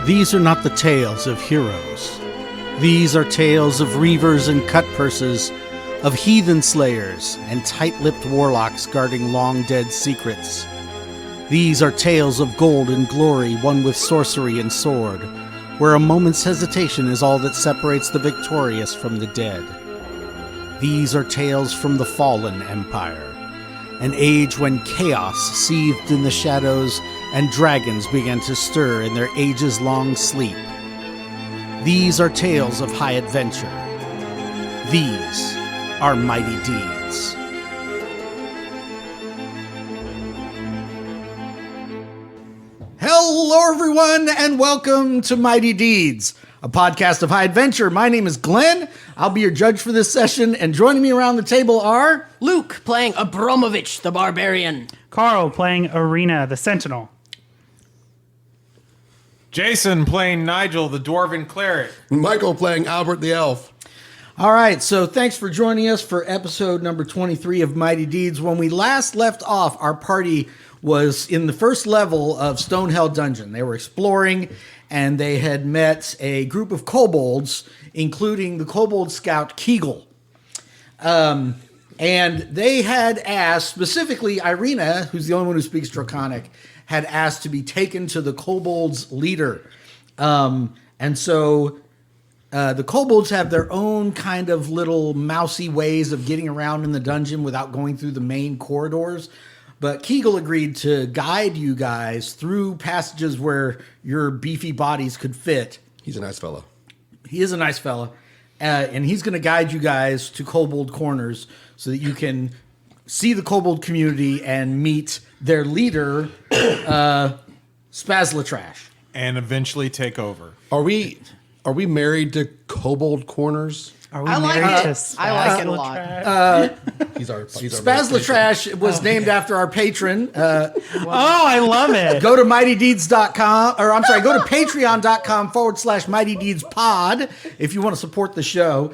These are not the tales of heroes. These are tales of reavers and cutpurses, of heathen slayers and tight-lipped warlocks guarding long-dead secrets. These are tales of gold and glory won with sorcery and sword, where a moment's hesitation is all that separates the victorious from the dead. These are tales from the fallen empire, an age when chaos seethed in the shadows and dragons began to stir in their ages-long sleep. These are tales of high adventure. These are mighty deeds. Hello, everyone, and welcome to Mighty Deeds, a podcast of high adventure. My name is Glenn. I'll be your judge for this session, and joining me around the table are... Luke playing Abramovich the Barbarian. Carl playing Arena the Sentinel. Jason playing Nigel the Dwarven Cleric. Michael playing Albert the Elf. All right, so thanks for joining us for episode number 23 of Mighty Deeds. When we last left off, our party was in the first level of Stonehell Dungeon. They were exploring, and they had met a group of kobolds, including the kobold scout Kegel. And they had asked, specifically Irina, who's the only one who speaks Draconic, had asked to be taken to the kobolds' leader. And so the kobolds have their own kind of little mousy ways of getting around in the dungeon without going through the main corridors. But Kegel agreed to guide you guys through passages where your beefy bodies could fit. He's a nice fellow. He is a nice fella. And he's going to guide you guys to kobold corners so that you can see the kobold community and meet their leader, Spazlatrash. And eventually take over. Are we married to kobold corners? Are we I like married it. to I like it a lot. He's our Spazlatrash was named after our patron. Oh, I love it. Go to mightydeeds.com, or I'm sorry, go to patreon.com/mightydeedspod if you want to support the show.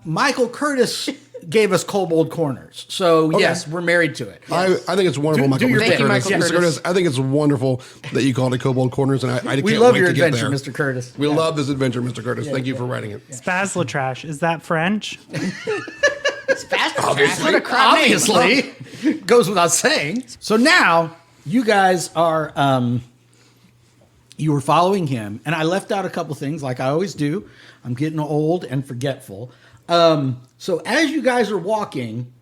Michael Curtis gave us Kobold Corners. So, yes, we're married to it. I think it's wonderful, Do Michael. your Mr. thing, Curtis. Michael Mr. Curtis. I think it's wonderful that you called it Kobold Corners, and I can't We love wait your to get adventure, there. Mr. Curtis. We love this adventure, Mr. Curtis. Thank you for writing it. Spazlatrash. Is that French? Spazlatrash. What a crap name. Obviously. Goes without saying. So now, you guys are... you were following him, and I left out a couple things like I always do. I'm getting old and forgetful. So as you guys are walking,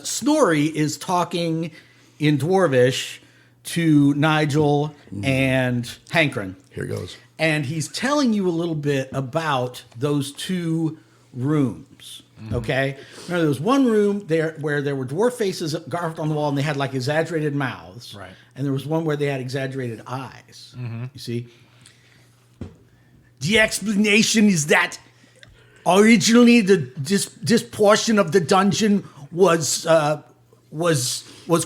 Snorri is talking in Dwarvish to Nigel and Hankrin. Here goes. And he's telling you a little bit about those two rooms. Okay? Now, there was one room there where there were dwarf faces carved on the wall, and they had like exaggerated mouths. Right. And there was one where they had exaggerated eyes. You see? The explanation is that originally this portion of the dungeon was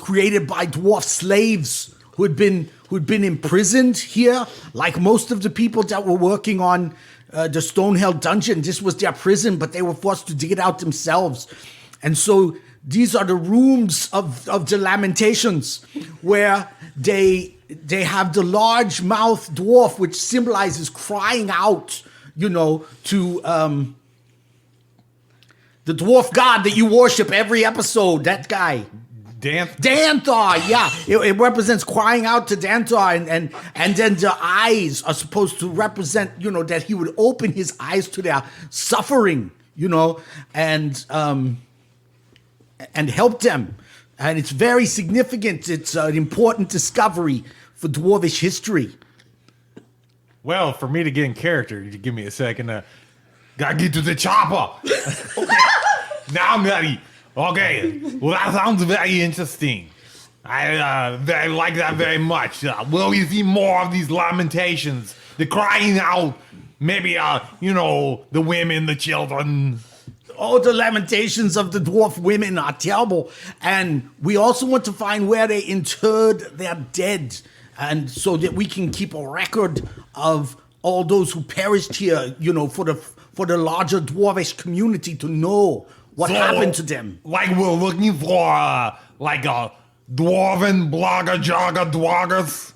created by dwarf slaves who had been imprisoned here. Like most of the people that were working on the Stonehell dungeon, this was their prison, but they were forced to dig it out themselves. And so these are the rooms of the Lamentations, where they have the large mouth dwarf, which symbolizes crying out, to the dwarf god that you worship every episode, that guy. Danthar, yeah. It represents crying out to Danthar, and then the eyes are supposed to represent, that he would open his eyes to their suffering, and help them. And it's very significant. It's an important discovery for dwarvish history. Well, for me to get in character, you give me a second. Gotta get to the chopper. Now I'm ready. Okay. Well, that sounds very interesting. I like that very much. Will we see more of these lamentations? The crying out. Maybe, the women, the children. Oh, the lamentations of the dwarf women are terrible. And we also want to find where they interred their dead. And so that we can keep a record of all those who perished here, for the larger dwarvish community to know what happened to them. Like we're looking for, a dwarven blogger jogger dwoggers.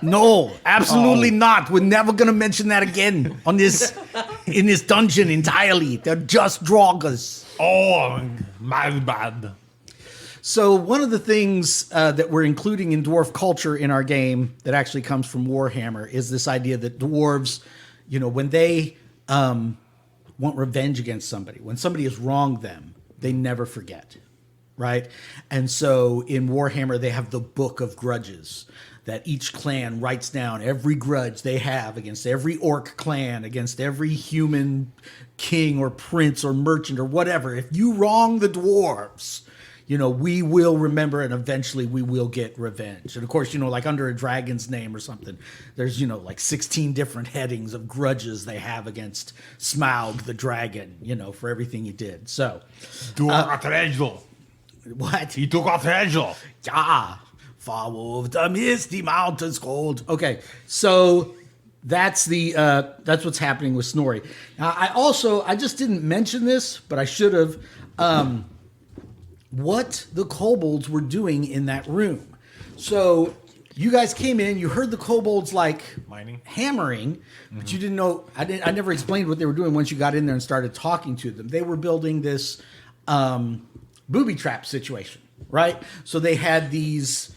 No, absolutely not. We're never gonna mention that again in this dungeon entirely. They're just draugrs. Oh, my bad. So one of the things that we're including in dwarf culture in our game that actually comes from Warhammer is this idea that dwarves, when they want revenge against somebody, when somebody has wronged them, they never forget, right? And so in Warhammer, they have the Book of Grudges that each clan writes down every grudge they have against every orc clan, against every human king or prince or merchant or whatever. If you wrong the dwarves, we will remember and eventually we will get revenge. And of course, like under a dragon's name or something, there's, like 16 different headings of grudges they have against Smaug the dragon, for everything he did. So. What? He took a treasure. Yeah. Far over the misty mountains cold. Okay. So that's what's happening with Snorri. Now, I just didn't mention this, but I should have. What the kobolds were doing in that room. So you guys came in, you heard the kobolds mining, hammering, but you didn't know. I never explained what they were doing once you got in there and started talking to them. They were building this booby trap situation, right? So they had these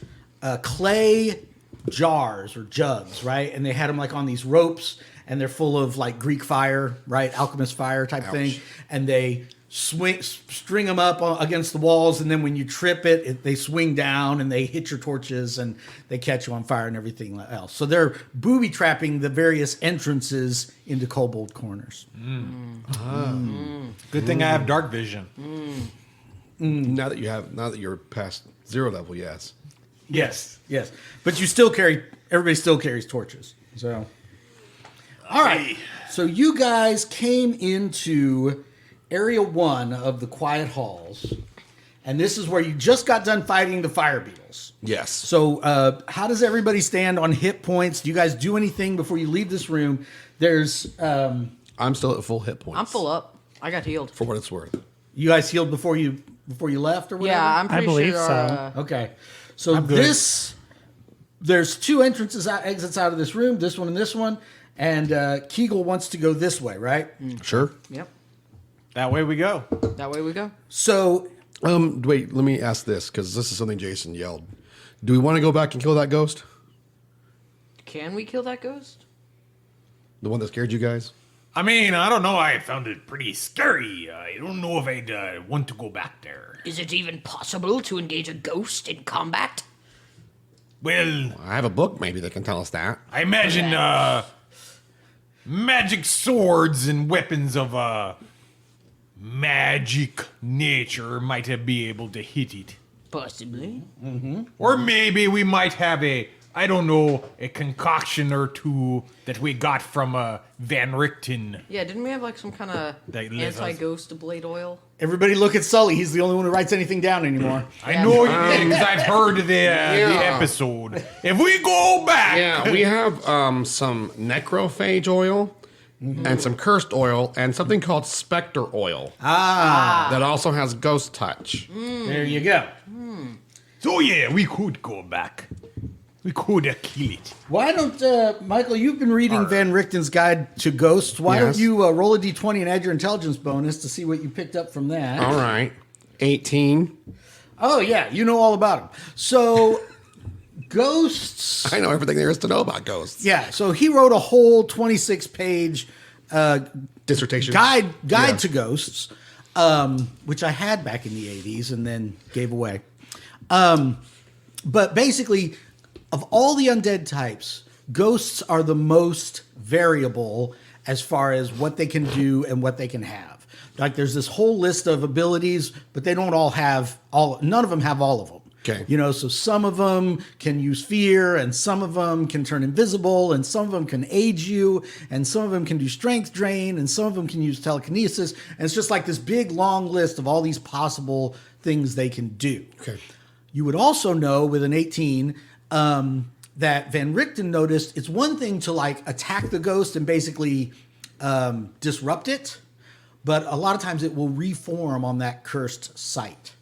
clay jars or jugs, right? And they had them on these ropes, and they're full of Greek fire, right? Alchemist fire type thing, and they string them up against the walls, and then when you trip they swing down and they hit your torches and they catch you on fire and everything else. So they're booby trapping the various entrances into kobold corners. Good thing I have dark vision. Now that you're past 0 level, yes. Yes. But everybody still carries torches. So, all right. So you guys came into Area 1 of the Quiet Halls, and this is where you just got done fighting the fire beetles. Yes. So how does everybody stand on hit points? Do you guys do anything before you leave this room? There's... I'm still at full hit points. I'm full up. I got healed. For what it's worth. You guys healed before you left or whatever? Yeah, I'm pretty believe sure. so. Okay. So there's 2 exits out of this room, this one and this one, and Kegel wants to go this way, right? Sure. Yep. That way we go. That way we go. So Wait, let me ask this, because this is something Jason yelled. Do we want to go back and kill that ghost? Can we kill that ghost? The one that scared you guys? I mean, I don't know. I found it pretty scary. I don't know if I'd want to go back there. Is it even possible to engage a ghost in combat? Well, I have a book maybe that can tell us that. I imagine magic swords and weapons of magic nature might be able to hit it. Possibly. Or maybe we might have a concoction or two that we got from Van Richten. Yeah, didn't we have some kind of That let us- anti-ghost blade oil? everybody look at Sully. He's the only one who writes anything down anymore. I know you did because I've heard the episode. If we go back, Yeah, we have some necrophage oil and some cursed oil and something called specter oil. That also has ghost touch. There you go. so yeah, we could go back. We could kill it. Why don't, Michael, you've been reading Van Richten's Guide to Ghosts. Why don't Yes. you roll a d20 and add your intelligence bonus to see what you picked up from that? All right. 18. Oh, yeah, you know all about them. So, ghosts... I know everything there is to know about ghosts. Yeah, so he wrote a whole 26-page Dissertation. guide Yeah. to ghosts, which I had back in the 80s and then gave away. But basically, of all the undead types, ghosts are the most variable as far as what they can do and what they can have. Like there's this whole list of abilities, but they don't all have none of them have all of them. Okay. So some of them can use fear, and some of them can turn invisible, and some of them can aid you, and some of them can do strength drain, and some of them can use telekinesis. And it's just like this big long list of all these possible things they can do. Okay. You would also know with an 18 that Van Richten noticed it's one thing to attack the ghost and basically disrupt it, but a lot of times it will reform on that cursed site.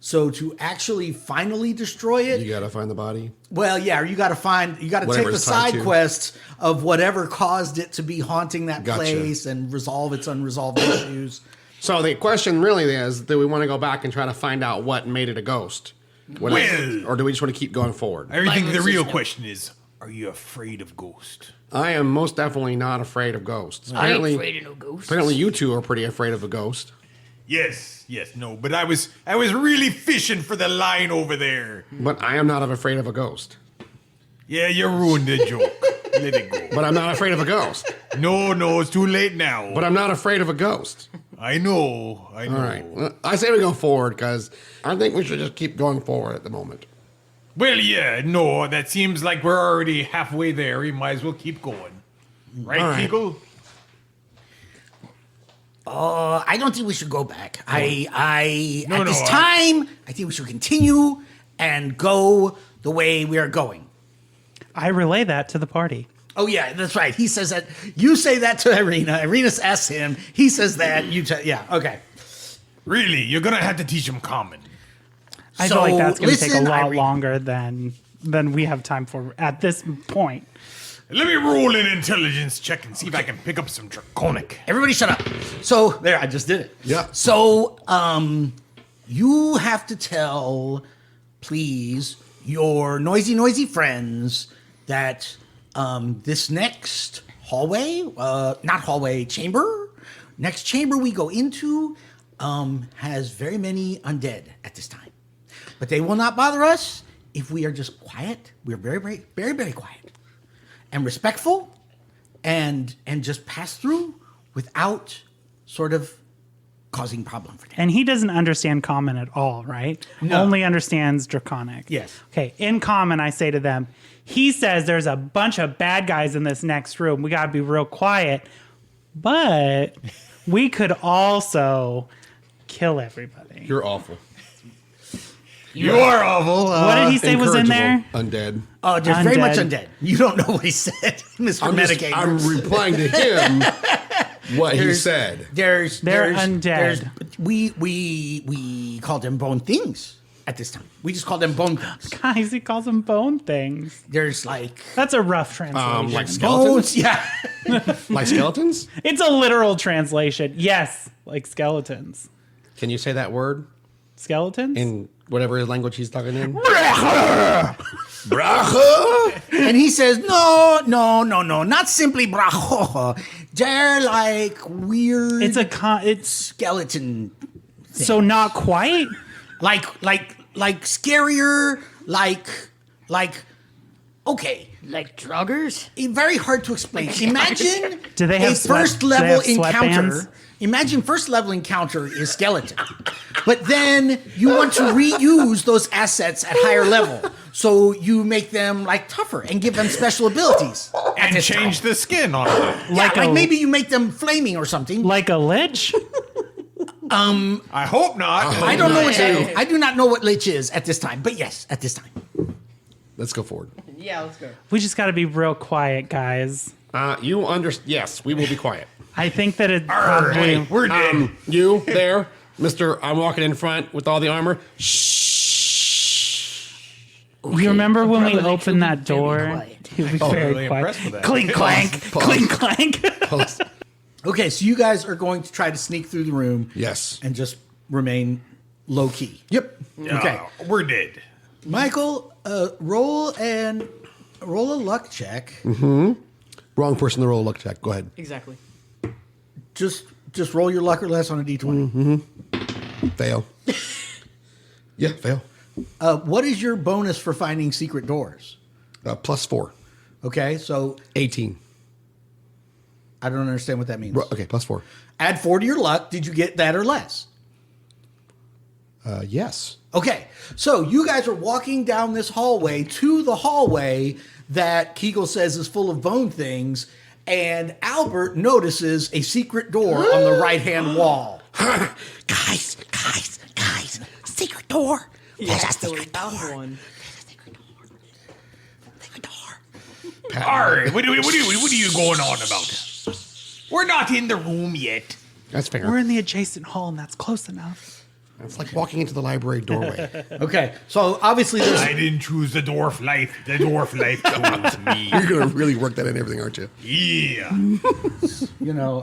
So to actually finally destroy it, You gotta find the body. well, yeah, you got to take Whatever the it's tied side to. quests of whatever caused it to be haunting that Gotcha. place and resolve its unresolved issues. So the question really is, do we want to go back and try to find out what made it a ghost? Or do we just want to keep going forward? I think the Violence real is no- question is, are you afraid of ghosts? I am most definitely not afraid of ghosts. I ain't afraid of no ghosts. Apparently you two are pretty afraid of a ghost. Yes, no, but I was really fishing for the line over there. But I am not afraid of a ghost. Yeah, you ruined the joke. Let it go. But I'm not afraid of a ghost. No, it's too late now. But I'm not afraid of a ghost. I know. All right. Well, I say we go forward because I think we should just keep going forward at the moment. Well, yeah, no, that seems like we're already halfway there. We might as well keep going. Right, All right. Kegel? I don't think we should go back. At this no, time, I think we should continue and go the way we are going. I relay that to the party. Oh yeah, that's right. He says that. You say that to Irina. Irina asks him. He says that. Yeah. Okay. Really? You're gonna have to teach them common. I So, feel like that's going to take a listen, lot Irene. longer than we have time for at this point. Let me roll an intelligence check and see if I can pick up some draconic. Everybody, shut up. So there, I just did it. Yeah. So you have to tell, please, your noisy friends that this next hallway, next chamber we go into has very many undead at this time. But they will not bother us if we are just quiet. We're very quiet and respectful and just pass through without sort of causing problem for them. And he doesn't understand common at all, right? No. Only understands draconic. Yes. Okay, in common, I say to them, he says there's a bunch of bad guys in this next room. We got to be real quiet. But we could also kill everybody. You're awful. You are awful. What did he say was in there? Undead. Oh, there's very much Undead. undead. You don't know what he said, Mr. Metagamer. I'm replying to him what he said. They're undead. We call them bone things at this time. We just call them bone things. Guys, he calls them bone things. There's like That's a rough translation. Like skeletons? bones. Yeah. Like skeletons? It's a literal translation. Yes, like skeletons. Can you say that word Skeletons? in whatever language he's talking in? And he says, no, not simply braho. They're like weird it's it's skeleton. so not quite. Like scarier, okay. Like druggers? Very hard to explain. Imagine Do they have a first level do they have encounter. sweatbands? Imagine first level encounter is skeleton. But then you want to reuse those assets at higher level. So you make them like tougher and give them special abilities. at And this change time. the skin on it. Yeah, like a- maybe you make them flaming or something. Like a lich? I hope not. I don't know I do not know what lich is at this time, but yes, at this time. Let's go forward. Yeah, let's go. We just got to be real quiet, guys. Yes, we will be quiet. I think that it Arr, probably. hey, we're dead. You there, Mr. I'm walking in front with all the armor. You remember when we Probably make opened you that very door? quiet. He would be Oh, very really quiet. impressed with that. Clink clank, Pause. clink clank. Post. Okay, so you guys are going to try to sneak through the room. Yes. And just remain low key. Yep. Okay. We're dead. Michael, roll a luck check. Wrong person to roll a luck check. Go ahead. Exactly. Just roll your luck or less on a d20. Fail. Yeah, fail. What is your bonus for finding secret doors? +4. Okay, so 18. I don't understand what that means. Okay, +4. Add 4 to your luck. Did you get that or less? Yes. Okay, so you guys are walking down this hallway to the hallway that Kegel says is full of bone things, and Albert notices a secret door on the right-hand wall. Guys, secret door. There's a So we secret found door. one. Secret door. Arr, what are you going on about? We're not in the room yet. That's fair. We're in the adjacent hall, and that's close enough. It's like walking into the library doorway. Okay, so obviously there's I didn't choose the dwarf life. The dwarf life chose me. You're going to really work that in everything, aren't you? Yeah.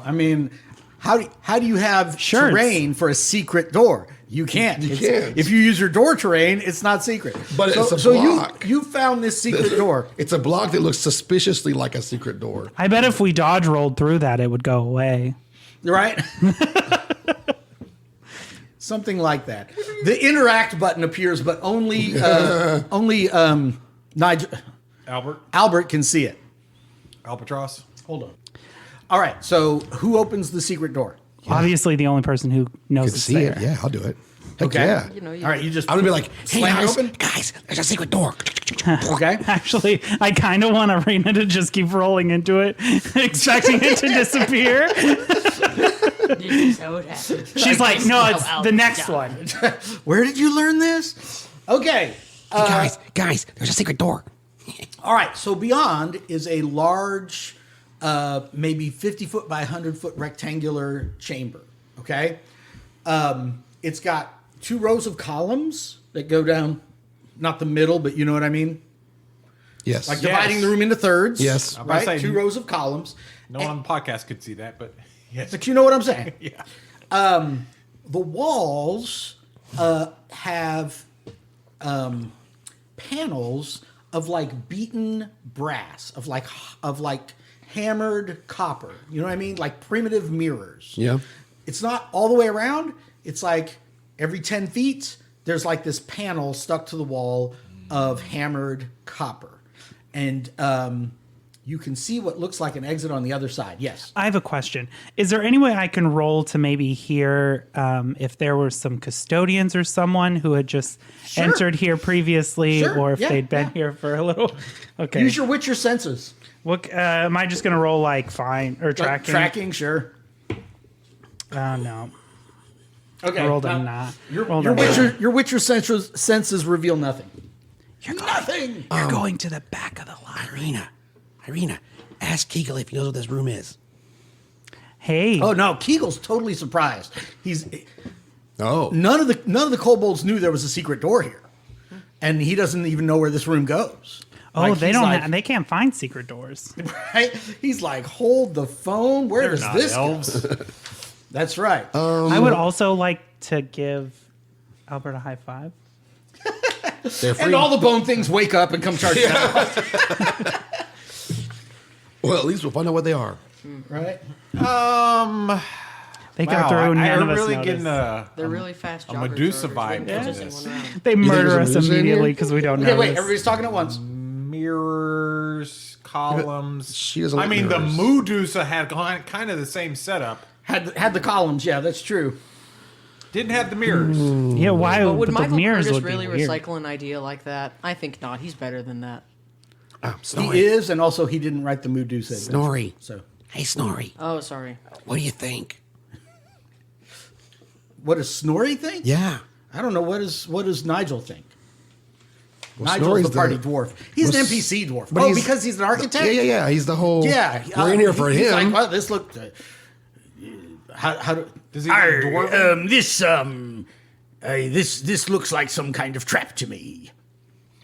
I mean, how do you have Shirts. terrain for a secret door? You can't. You It's- can't. If you use your door terrain, it's not secret. But so, it's a so block. you found this secret door. It's a block that looks suspiciously like a secret door. I bet if we dodge rolled through that, it would go away. Right? Something like that. The interact button appears, but only Nigel Albert can see it. Albatross. Hold on. All right. So who opens the secret door? Obviously, the only person who knows You can it's see there. it. Yeah, I'll do it. Heck Okay. yeah. You know, All right. You just I'm going to be like, hey, slam it guys, open. Guys, there's a secret door. Okay. Actually, I kind of want Arena to just keep rolling into it, expecting it to disappear. this is how it happens. She's like, no, How it's the Albert next died. one. Where did you learn this? Okay. Hey, guys, there's a secret door. All right. So beyond is a large, maybe 50-foot by 100-foot rectangular chamber. Okay. It's got 2 rows of columns that go down, not the middle, but you know what I mean? Yes. Like dividing the room into thirds. Yes. I'm about to Right? say- 2 rows of columns. No one on the podcast could see that, but yes. But you know what I'm saying? Yeah. The walls have panels of like beaten brass, of like hammered copper. You know what I mean? Like primitive mirrors. Yeah. It's not all the way around. It's like every 10 feet, there's like this panel stuck to the wall of hammered copper. And you can see what looks like an exit on the other side. Yes. I have a question. Is there any way I can roll to maybe hear if there were some custodians or someone who had just entered here previously, Sure. or if Yeah, they'd been yeah. here for a little? Okay. Use your Witcher senses. What am I just gonna roll like fine or Like tracking? tracking, sure. No. Okay. I rolled a now, not. Your Rolled a not. Witcher senses reveal nothing. Nothing. You're going to the back of the line. Irina, ask Kegel if he knows what this room is. Hey. Oh no, Kegel's totally surprised. Oh. None of the kobolds knew there was a secret door here, and he doesn't even know where this room goes. Oh, Like, they he's don't. like- They can't find secret doors. Right? He's like, hold the phone. Where They're does not this elves. go? That's right. I would also like to give Albert a high five. They're free. and all the bone things wake up and come charging out. Well, at least we'll find out what they are. Right? They go Wow, through. None I'm of us really notice. getting They're really fast joggers. Medusa so vibe they're from just this. one around. They think murder there's us a Medusa in immediately here? because we don't Okay, know. wait. Everybody's talking at once. Mirrors, columns. She doesn't I like mean, mirrors. the Medusa had kind of the same setup. Had the columns. Yeah, that's true. Didn't have the mirrors. Yeah, why But would but the Michael mirrors Curtis would really be weird. recycle an idea like that? I think not. He's better than that. He is, and also he didn't write the Medusa. adventure. Snorri. So, Hey, Snorri, Oh, sorry. what do you think? what does Snorri think? Yeah. I don't know. What does Nigel think? Well, Nigel's Snorri's the party the- dwarf. He's well, an NPC dwarf. but Oh, he's- because he's an architect? Yeah. He's the whole. Yeah. We're in here for he's him. like, well, this looked... how do... Does he have dwarven? This looks like some kind of trap to me.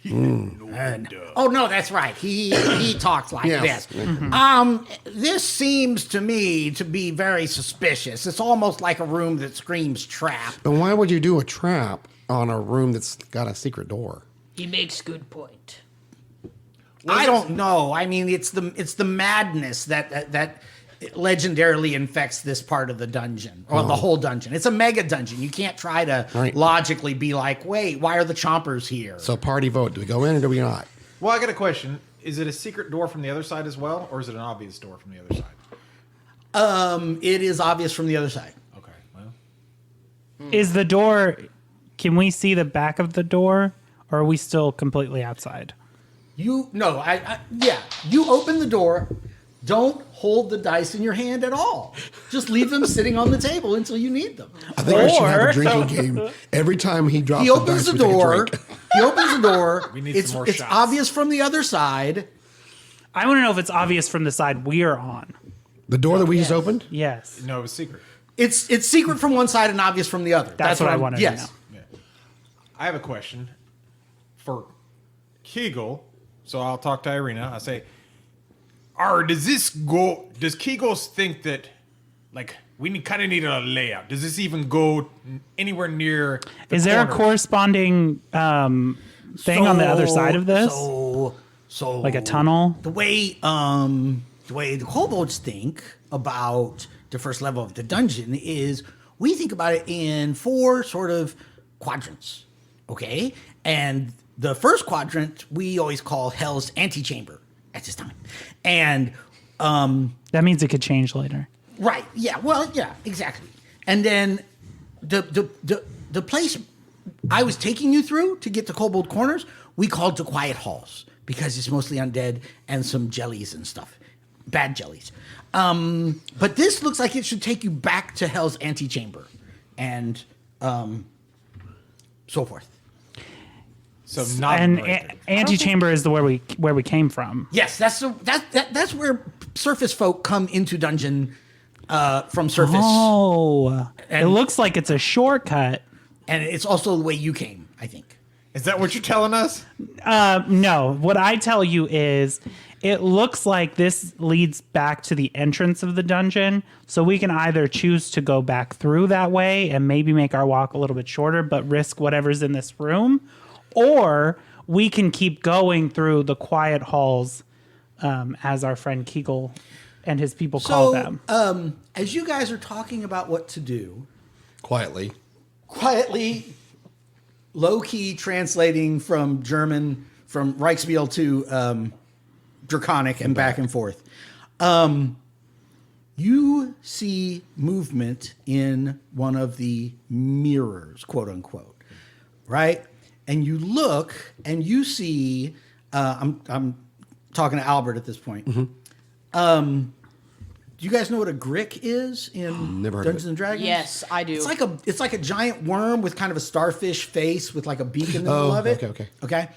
Oh no, that's right. He talks like Yes. this. This seems to me to be very suspicious. It's almost like a room that screams trap. But why would you do a trap on a room that's got a secret door? He makes good point. I don't know. I mean, it's the madness that legendarily infects this part of the dungeon, or the whole dungeon. It's a mega dungeon. You can't try to Right. logically be like, wait, why are the chompers here? So party vote. Do we go in or do we not? Well, I got a question. Is it a secret door from the other side as well, or is it an obvious door from the other side? It is obvious from the other side. Okay, well, Is the door? Can we see the back of the door, or are we still completely outside? You open the door. Don't hold the dice in your hand at all. Just leave them sitting on the table until you need them. I think we should have Or- a drinking game. Every time he drops He the opens dice, the we take a door. drink. He opens the door. We need it's some more it's shots. obvious from the other side. I want to know if it's obvious from the side we are on. The door that we just opened? Yes. no, it was secret. It's secret from one side and obvious from the other. That's what I wanted to know. I have a question for Kegel. So I'll talk to Irina. I say, does Kegel think that, like, we kind of need a layout? Does this even go anywhere near the Is there a corner? corresponding thing on the other side of this? So Like a tunnel? The way the kobolds think about the first level of the dungeon is we think about it in 4 sort of quadrants. Okay? And the first quadrant we always call Hell's antechamber at this time. And That means it could change later. right, yeah, well, yeah, exactly. And then the place I was taking you through to get to Kobold Corners, we called the Quiet Halls because it's mostly undead and some jellies and stuff. Bad jellies. But this looks like it should take you back to Hell's antechamber and so forth. So not And right antechamber is where we came from. Yes, that's where surface folk come into dungeon from surface. Oh, it And- looks like it's a shortcut. And it's also the way you came, I think. Is that what you're telling us? No, what I tell you is it looks like this leads back to the entrance of the dungeon. So we can either choose to go back through that way and maybe make our walk a little bit shorter, but risk whatever's in this room. Or we can keep going through the quiet halls as our friend Kegel and his people call them. As you guys are talking about what to do, Quietly. low-key translating from German, from Reichsspiel to Draconic and back and forth, you see movement in one of the mirrors, quote unquote, right? And you look and you see, I'm talking to Albert at this point. Do you guys know what a grick is in Never heard of Dungeons it. and Dragons? Yes, I do. It's like a giant worm with kind of a starfish face with like a beak in the middle of it. Okay.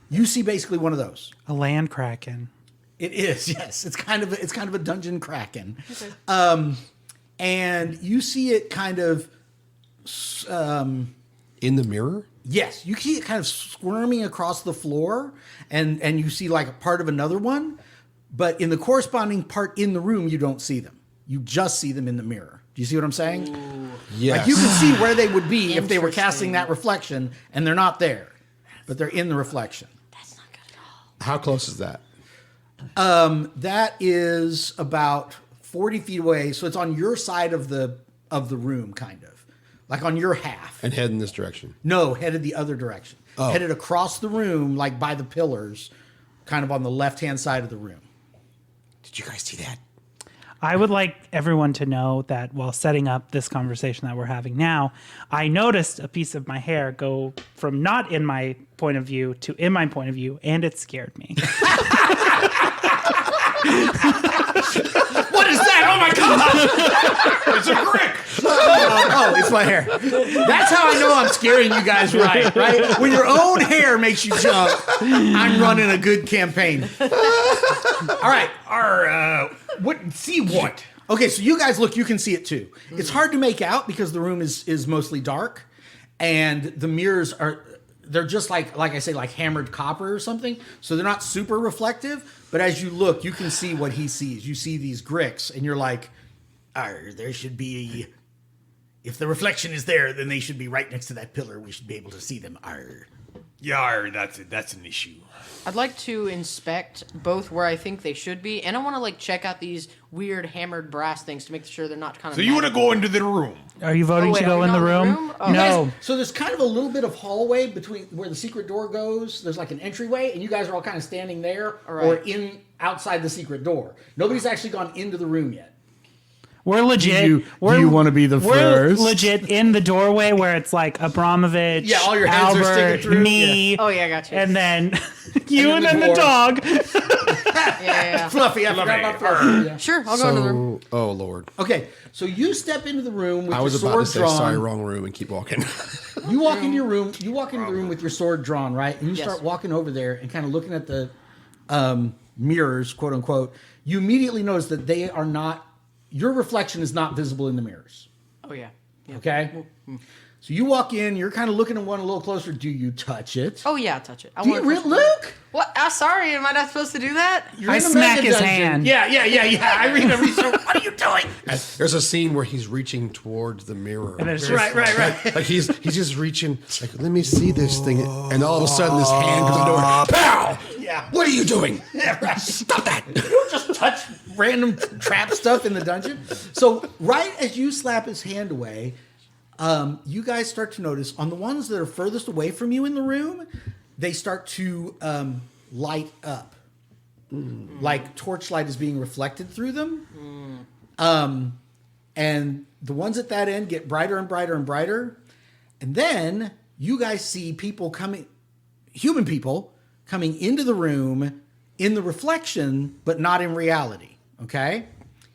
You see basically one of those. A land kraken. It is, yes. It's kind of a dungeon kraken. And you see it kind of In the mirror? yes, you see it kind of squirming across the floor, and you see like a part of another one, but in the corresponding part in the room, you don't see them. You just see them in the mirror. Do you see what I'm saying? Yes. Like you can see where they would be if they were Interesting. casting that reflection, and they're not there, but they're in the reflection. That's not good at all. How close is that? That is about 40 feet away, so it's on your side of the room, kind of like on your half. And head in this direction. No, headed the other direction. Oh. Headed across the room, like by the pillars, kind of on the left-hand side of the room. Did you guys see that? I would like everyone to know that while setting up this conversation that we're having now, I noticed a piece of my hair go from not in my point of view to in my point of view, and it scared me. What is that? Oh my god! It's a brick. Oh, it's my hair. That's how I know I'm scaring you guys right? When your own hair makes you jump, I'm running a good campaign. All right. What? Okay, so you guys look, you can see it too. It's hard to make out because the room is mostly dark, and the mirrors they're just like I say, like hammered copper or something. So they're not super reflective, but as you look, you can see what he sees. You see these gricks, and you're like, there should be, if the reflection is there, then they should be right next to that pillar. We should be able to see them. Yar, that's an issue. I'd like to inspect both where I think they should be, and I want to like check out these weird hammered brass things to make sure they're not kind of. So you want to go into the room? Are you voting Oh, wait, to are go we in the not in the room? room? Oh. No. So there's kind of a little bit of hallway between where the secret door goes. There's like an entryway, and you guys are all kind of standing there right. or in outside the secret door. Nobody's actually gone into the room yet. We're legit. Do you wanna be the We're first? legit in the doorway where it's like Abramovich, Yeah, all your heads are Albert, sticking through. me, Oh yeah, I got you. and then you and then then the the dog. yeah. Fluffy, I forgot about Fluffy. Yeah. Sure, I'll go into the room. Oh, Lord. Okay, so you step into the room with I your was about sword to say, drawn. sorry, wrong room, and keep walking. You walk into your room. You walk into the room with your sword drawn, right? And you Yes. start walking over there and kind of looking at the mirrors, quote unquote. You immediately notice that they are not. Your reflection is not visible in the mirrors. Oh yeah. Yeah. Okay. So you walk in, you're kind of looking at one a little closer. Do you touch it? Oh yeah, touch it. Do you Luke? What? Sorry, am I not supposed to do that? You're I in the smack Mega his Dungeon. hand. Yeah. Irina, what are you doing? There's a scene where he's reaching towards the mirror. And it's just, Right. Like he's just reaching, like, let me see this thing. And all of a sudden this hand comes into it. Pow! Yeah. What are you doing? Yeah, right. Stop that. You don't just touch random trap stuff in the dungeon. So right as you slap his hand away, you guys start to notice on the ones that are furthest away from you in the room, they start to light up. Like torchlight is being reflected through them. And the ones at that end get brighter and brighter and brighter. And then you guys see human people coming into the room in the reflection, but not in reality. Okay?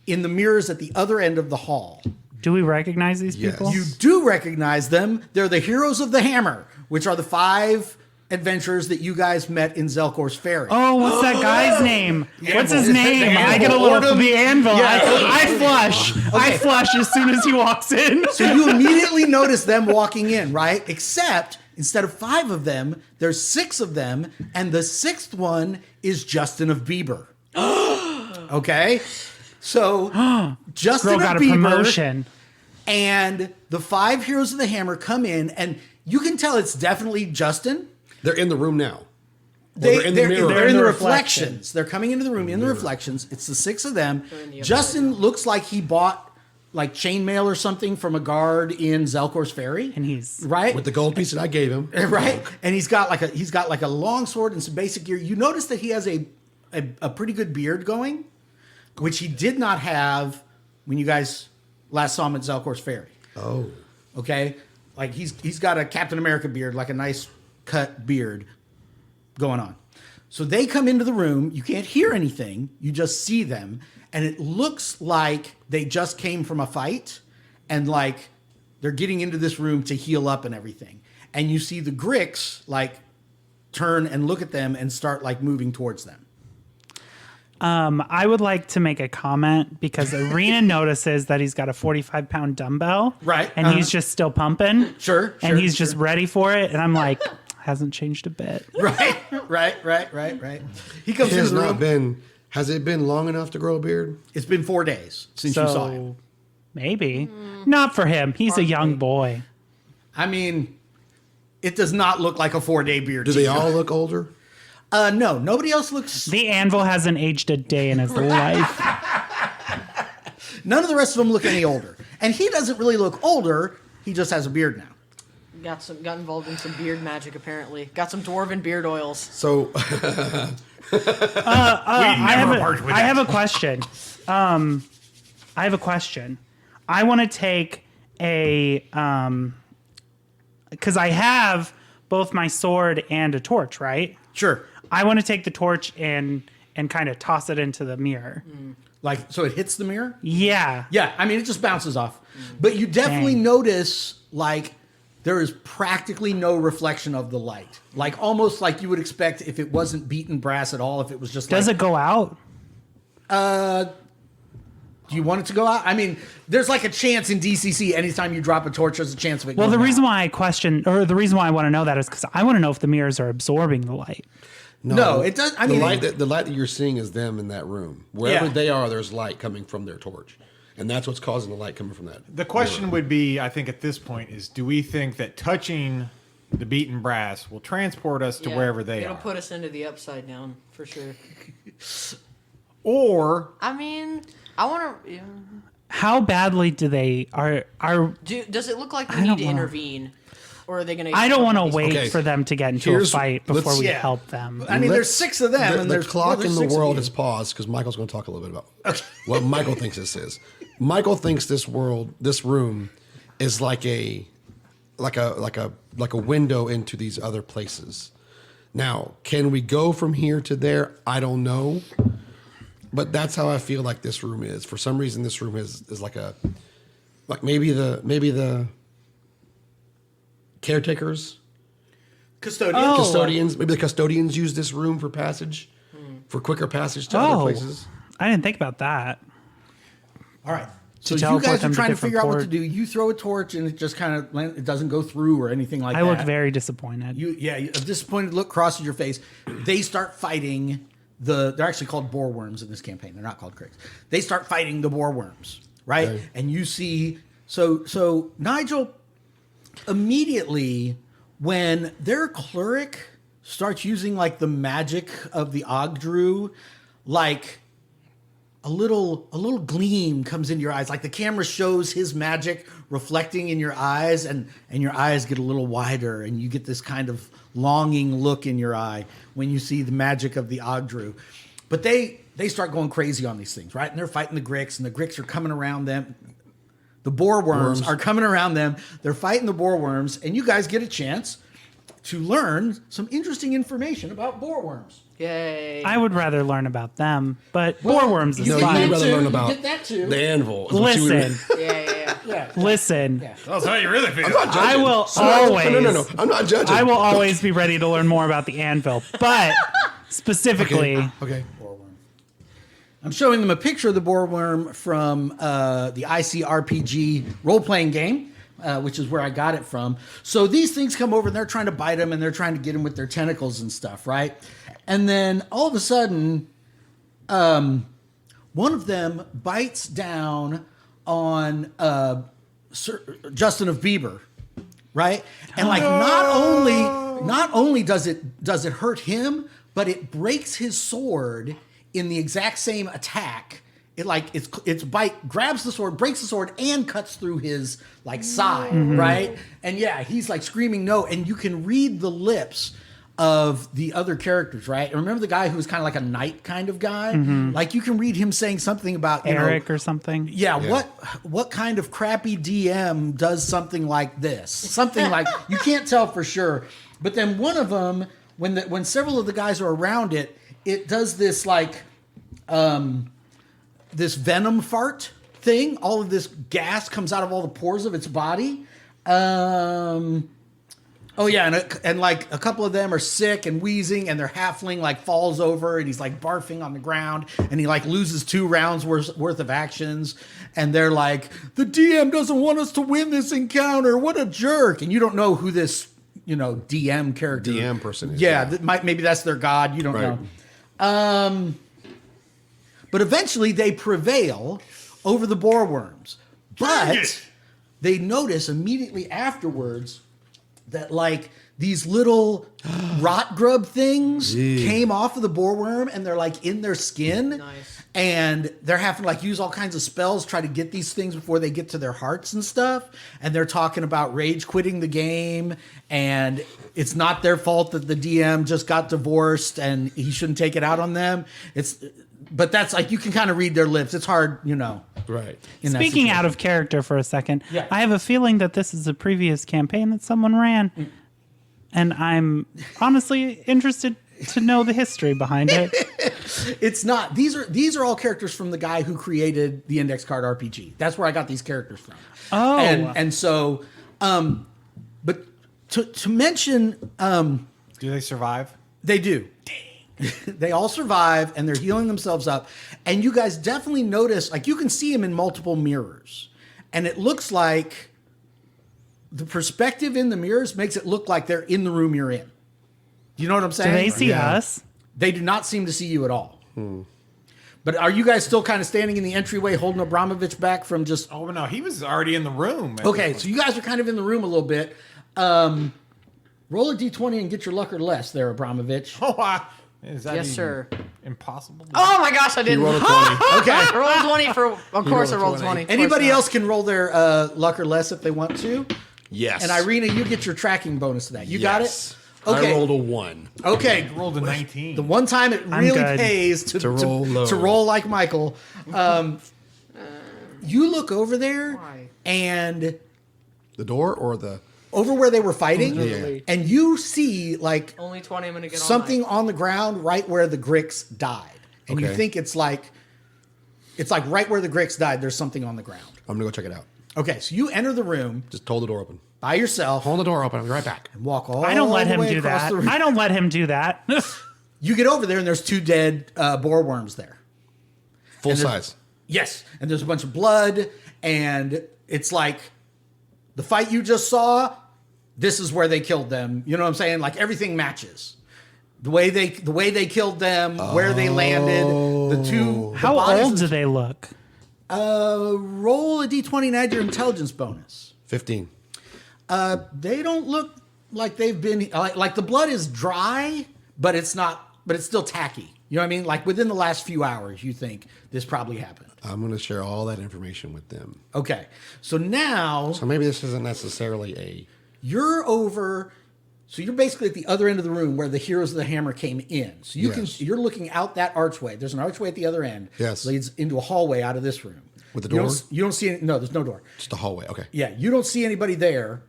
In the mirrors at the other end of the hall. do we recognize these Yes. people? You do recognize them. They're the heroes of the hammer, which are the 5 adventurers that you guys met in Zelkor's Ferry. Oh, what's that guy's name? What's his name? The I get a Anvil. little the anvil. Yeah. I flush. I flush as soon as he walks in. So you immediately notice them walking in, right? Except instead of 5 of them, there's 6 of them, and the 6th one is Justin of Bieber. Okay? So Justin Girl got of a Bieber promotion. and the 5 heroes of the hammer come in, and you can tell it's definitely Justin. They're in the room now. They're in the mirror. They're in the reflection. reflections. They're coming into the room in the reflections. It's the 6 of them. Justin looks like he bought like chainmail or something from a guard in Zelkor's Ferry, And he's right With the gold piece that I gave him. right, and he's got like a long sword and some basic gear. You notice that he has a pretty good beard going, which he did not have when you guys last saw him at Zelkor's Ferry. Oh. Okay, like he's got a Captain America beard, like a nice cut beard going on. So they come into the room. You can't hear anything. You just see them. And it looks like they just came from a fight and like they're getting into this room to heal up and everything. And you see the Gricks like turn and look at them and start like moving towards them. I would like to make a comment because Arena notices that he's got a 45-pound dumbbell. Right. And he's just still pumping. Sure. And he's just ready for it. And I'm like, hasn't changed a bit. right. He comes into the room. Has it been long enough to grow a beard? It's been 4 days since you saw him. So maybe. Not for him. He's a young boy. I mean, it does not look like a 4-day beard. Do to they you. all look older? No, nobody else looks. The anvil hasn't aged a day in his life. None of the rest of them look any older, and he doesn't really look older. He just has a beard now. Got involved in some beard magic apparently. Got some dwarven beard oils. So I have a question. I have a question. I want to take a because I have both my sword and a torch, right? Sure. I want to take the torch and kind of toss it into the mirror. Like, so it hits the mirror? Yeah. Yeah, I mean, it just bounces off. But you definitely Dang. notice, like, there is practically no reflection of the light. Like, almost like you would expect if it wasn't beaten brass at all, if it was just Does like... it go out? Do you want it to go out? I mean, there's like a chance in DCC, anytime you drop a torch, there's a chance of it Well, going the reason out. why I question, or the reason why I want to know that is because I want to know if the mirrors are absorbing the light. No, it does... I mean... the light that you're seeing is them in that room. Wherever Yeah. they are, there's light coming from their torch. And that's what's causing the light coming from that. The question would be, I think at this point, is do we think that touching the beaten brass will transport us to Yeah, wherever they It'll are? put us into the upside down for sure. Or I mean, I want to. How badly do they are? Does it look like we I need don't to wanna- intervene, or are they going to? I don't want to wait Okay, for them to get into a here's- fight before let's- we Yeah. help them. I mean, there's Let's- 6 of them, and the there's clock there's in the 6 of world you. has paused because Michael's going to talk a little bit about what Michael thinks this is. Michael thinks this room, is like a window into these other places. Now, can we go from here to there? I don't know, but that's how I feel like this room is. For some reason, this room is like maybe the caretakers. Custodians. Maybe the custodians use this room for passage, for quicker passage to other places. I didn't think about that. All right. So you teleport guys are them to trying to different figure out what to ports. do. You throw a torch and it just kind of it doesn't go through or anything like that. I look very disappointed. A disappointed look crosses your face. They start fighting they're actually called boar worms in this campaign. They're not called cricks. They start fighting the boar worms, right? Okay. And you see, so Nigel, immediately when their cleric starts using like the magic of the Ogdru, like a little gleam comes into your eyes, like the camera shows his magic reflecting in your eyes, and your eyes get a little wider, and you get this kind of longing look in your eye when you see the magic of the Ogdru. But they start going crazy on these things, right? And they're fighting the Gricks, and the Gricks are coming around them. The boar worms are coming around them. They're fighting the boar worms, and you guys get a chance to learn some interesting information about boar worms. Yay. I would rather learn about them, but boar worms is No, fine. you'd rather learn You about get that too. the anvil. is what you would- Listen, Yeah. listen. That's how you really feel. I'm not judging. I will No, no. always. I'm not judging. I will always be ready to learn more about the anvil, but specifically, Okay. I'm showing them a picture of the boar worm from the ICRPG role-playing game, which is where I got it from. So these things come over and they're trying to bite him and they're trying to get him with their tentacles and stuff, right? And then all of a sudden, one of them bites down on Sir Justin of Bieber, right? And like not only does it hurt him, but it breaks his sword in the exact same attack. It like its bite grabs the sword, breaks the sword, and cuts through his like side, right? And yeah, he's like screaming no, and you can read the lips of the other characters, right? And remember the guy who was kind of like a knight kind of guy? Like you can read him saying something about Eric or something. Yeah, what kind of crappy DM does something like this? Something like you can't tell for sure. But then one of them, when several of the guys are around it, it does this like this venom fart thing. All of this gas comes out of all the pores of its body. Oh yeah, and like a couple of them are sick and wheezing, and their halfling like falls over and he's like barfing on the ground, and he like loses 2 rounds worth of actions, and they're like, the DM doesn't want us to win this encounter. What a jerk! And you don't know who this DM character DM person is. Yeah, maybe that's their god. You don't know. But eventually they prevail over the boar worms, but they notice immediately afterwards that like these little rot grub things came off of the boar worm, and they're like in their skin. Nice. And they're having to like use all kinds of spells, try to get these things before they get to their hearts and stuff. And they're talking about rage quitting the game, and it's not their fault that the DM just got divorced and he shouldn't take it out on them. But that's like, you can kind of read their lips. It's hard, Right. Speaking out of character for a second, Yeah. I have a feeling that this is a previous campaign that someone ran, and I'm honestly interested to know the history behind it. It's not. These are all characters from the guy who created the Index Card RPG. That's where I got these characters from. Oh. and so, but to mention, Do they survive? they do. They all survive, and they're healing themselves up. And you guys definitely notice, like you can see them in multiple mirrors, and it looks like the perspective in the mirrors makes it look like they're in the room you're in. You know what I'm Do saying? they see Yeah. us? They do not seem to see you at all. But are you guys still kind of standing in the entryway holding Abramovich back from just... Oh no, he was already in the room. Okay, so you guys are kind of in the room a little bit. Roll a d20 and get your luck or less there, Abramovich. Is that Yes, even sir. impossible? Oh my gosh, I didn't. rolled a 20. Okay. I rolled a 20 for. Of course, I rolled a rolled a 20. 20. Anybody else can roll their luck or less if they want to. Yes. And Irina, you get your tracking bonus to that. You got it? Okay. I rolled a 1. Okay. I rolled a 19. The one time it really good. pays to roll low. to roll like Michael. You look over there, Why? and The door or the... over where they were fighting, Yeah. and you see like Only 20. I'm gonna get something all on the ground right where the Gricks died, and you Okay. think it's like right where the Gricks died. There's something on the ground. I'm going to go check it out. Okay, so you enter the room Just hold the door open. by yourself, Hold the door open. I'll be right back. and walk all I don't let the him way do across that. the room. I don't let him do that. You get over there, and there's 2 dead boar worms there. Full And there's- size. Yes, and there's a bunch of blood, and it's like the fight you just saw. This is where they killed them. You know what I'm saying? Like everything matches. The way they killed them, where they landed, the How bodies old do they look? roll a d20 and add your intelligence bonus. 15. They don't look like they've been like the blood is dry, but it's not. But it's still tacky. You know what I mean? Like within the last few hours, you think this probably happened. I'm going to share all that information with them. Okay, so now So maybe this isn't necessarily a. you're over. So you're basically at the other end of the room where the Heroes of the Hammer came in. So you Yes. you're looking out that archway. There's an archway at the other end. Yes. Leads into a hallway out of this room. With the You door? you don't see any, no, there's no door. Just a hallway. Okay. Yeah, you don't see anybody there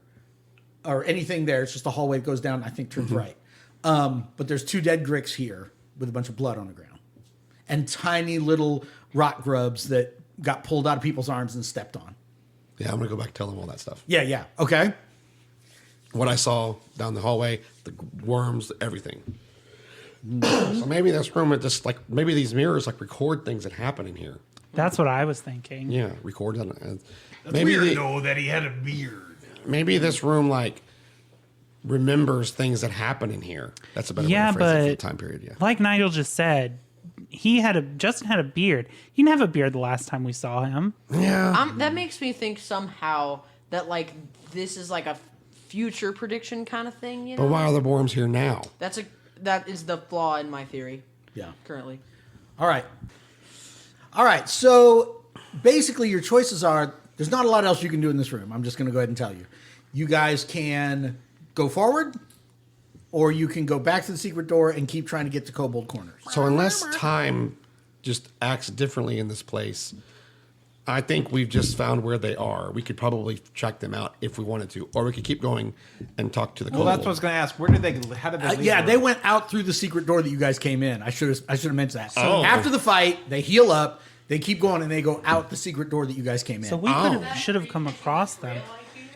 or anything there. It's just a hallway that goes down, I think turns right. But there's 2 dead gricks here with a bunch of blood on the ground. And tiny little rock grubs that got pulled out of people's arms and stepped on. Yeah, I'm going to go back and tell them all that stuff. Yeah. Okay. What I saw down the hallway, the worms, everything. So maybe this room, it just like, maybe these mirrors like record things that happen in here. That's what I was thinking. Yeah, record them. And That's maybe weird, the- though, that he had a beard. maybe this room like remembers things that happen in here. That's a better Yeah, way to phrase it for the but time period. Yeah. like Nigel just said, Justin had a beard. He didn't have a beard the last time we saw him. Yeah. That makes me think somehow that like this is like a future prediction kind of thing. You know, But why are the worms here now? that is the flaw in my theory Yeah. currently. All right. So basically, your choices are there's not a lot else you can do in this room. I'm just going to go ahead and tell you. You guys can go forward, or you can go back to the secret door and keep trying to get to Kobold Corners. So unless time just acts differently in this place, I think we've just found where they are. We could probably track them out if we wanted to, or we could keep going and talk to the Well, kobold. that's what I was going to ask. Where did they? How did they? Leave Yeah, the they room? went out through the secret door that you guys came in. I should have mentioned that. So Oh. after the fight, they heal up, they keep going, and they go out the secret door that you guys came in. So we should have come across them.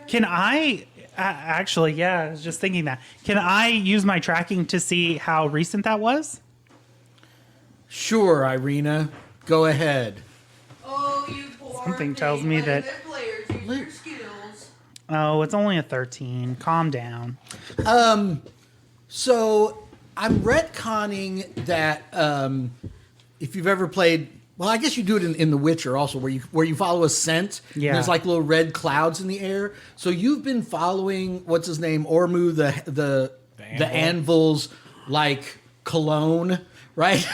Can I actually? Yeah, I was just thinking that. Can I use my tracking to see how recent that was? Sure, Irina, go ahead. Oh, you poor Something tells me that- players use your skills. Oh, it's only a 13. Calm down. So I'm retconning that if you've ever played, well, I guess you do it in The Witcher also, where you follow a scent. and Yeah. there's like little red clouds in the air. So you've been following what's his name, Ormu, the anvil's like cologne, right?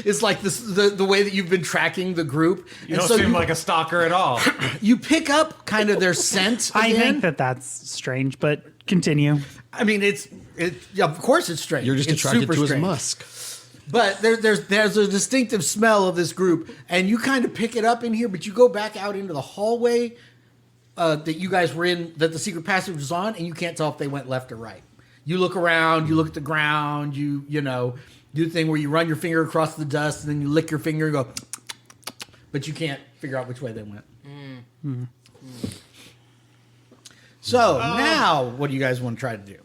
It's like this the way that you've been tracking the group. You don't seem like a stalker at all. You pick up kind of their scent. I again. think that's strange, but continue. I mean, yeah, of course it's strange. You're just It's attracted super to his strange. musk. But there's a distinctive smell of this group, and you kind of pick it up in here. But you go back out into the hallway that you guys were in, that the secret passage was on, and you can't tell if they went left or right. You look around, you look at the ground, you know, do the thing where you run your finger across the dust, and then you lick your finger and go, but you can't figure out which way they went. So now, what do you guys want to try to do?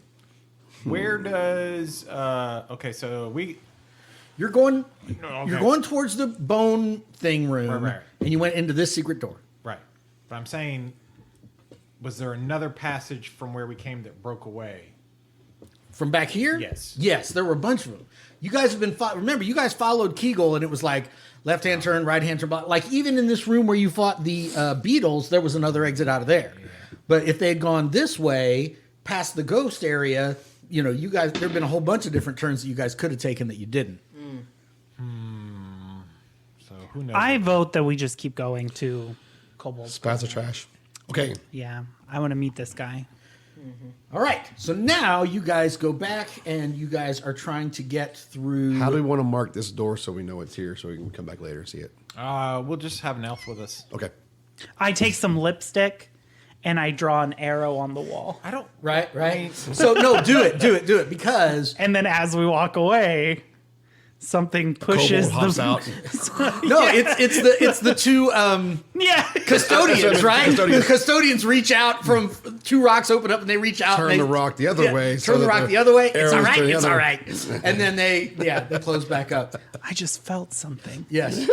Where does? Okay, so You're going. Okay. You're going towards the bone thing room, Right. and you went into this secret door. right, but I'm saying, was there another passage from where we came that broke away? From back here? Yes. Yes, there were a bunch of them. You guys have been, remember, you guys followed Kegel, and it was like left-hand turn, right-hand turn. Like, even in this room where you fought the beetles, there was another exit out of there. Yeah. But if they had gone this way, past the ghost area, you know, you guys, there have been a whole bunch of different turns that you guys could have taken that you didn't. So who knows? I vote that we just keep going to Kobold. Spats of trash. Okay. Yeah, I want to meet this guy. All right, so now you guys go back, and you guys are trying to get through. How do we want to mark this door so we know it's here so we can come back later and see it? We'll just have an elf with us. Okay. I take some lipstick and I draw an arrow on the wall. I don't. Right. So no, do it, because And then as we walk away, something pushes Kobold hops the out. no, it's the two Yeah. custodians, right? Custodians. The custodians reach out from 2 rocks open up, and they reach out. Turn and they, the rock the other way. so Turn the that rock the other way. It's arrows all right. to the It's other. all right. And then they close back up. I just felt something. Yes.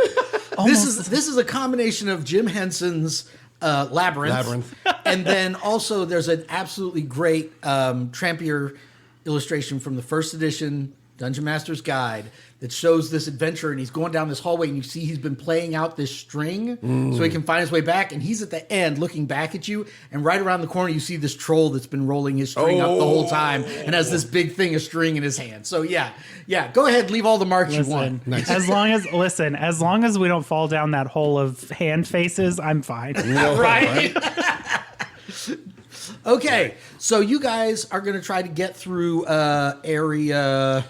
This is a combination of Jim Henson's Labyrinth. And then also there's an absolutely great Trampier illustration from the first edition Dungeon Master's Guide that shows this adventure, and he's going down this hallway, and you see he's been playing out this string so he can find his way back, and he's at the end looking back at you, and right around the corner you see this troll that's been rolling his string up the whole time and has this big thing of string in his hand. So yeah, go ahead, leave all the marks you want. Nice. As long as we don't fall down that hole of hand faces, I'm fine. Right? Okay, so you guys are going to try to get through area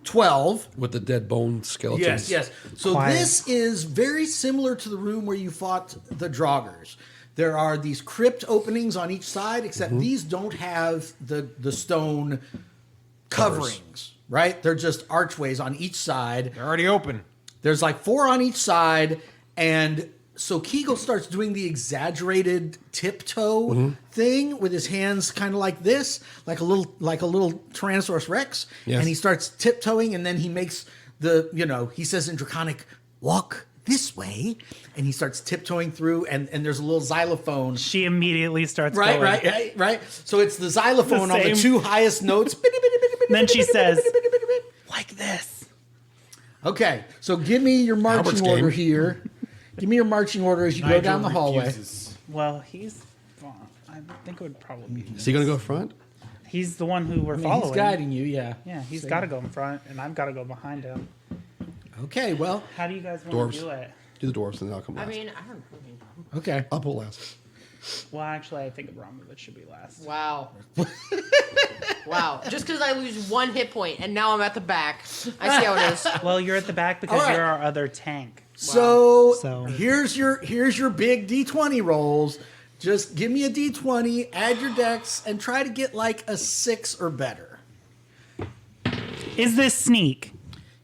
12. With the dead bone skeletons. Yes. So this is very similar to the room where you fought the Draugrs. There are these crypt openings on each side, except these don't have the stone coverings, right? They're just archways on each side. They're already open. There's like 4 on each side, and so Kegel starts doing the exaggerated tiptoe thing with his hands kind of like this, like a little Tyrannosaurus Rex. Yes. And he starts tiptoeing, and then he makes he says in Draconic, walk this way, and he starts tiptoeing through, and there's a little xylophone. She immediately starts going. Right. So it's the xylophone on the 2 highest notes. Then she says, like this. Okay, so give me your marching order here. Give me your marching order as you go down the hallway. Well, he's. I think it would probably be. Is he going to go front? He's the one who we're following. He's guiding you, yeah. Yeah, he's got to go in front, and I've got to go behind him. Okay, well. How do you guys want to Dwarves. do it? Do the dwarves, and then I'll come last. I mean, I don't know. Okay. I'll pull last. Well, actually, I think Abramovich should be last. Wow. Wow. Just because I lose 1 hit point and now I'm at the back. I see how it is. Well, you're at the back because All right. you're our other tank. So here's your big D20 rolls. Just give me a D20, add your dex, and try to get like a 6 or better. Is this sneak?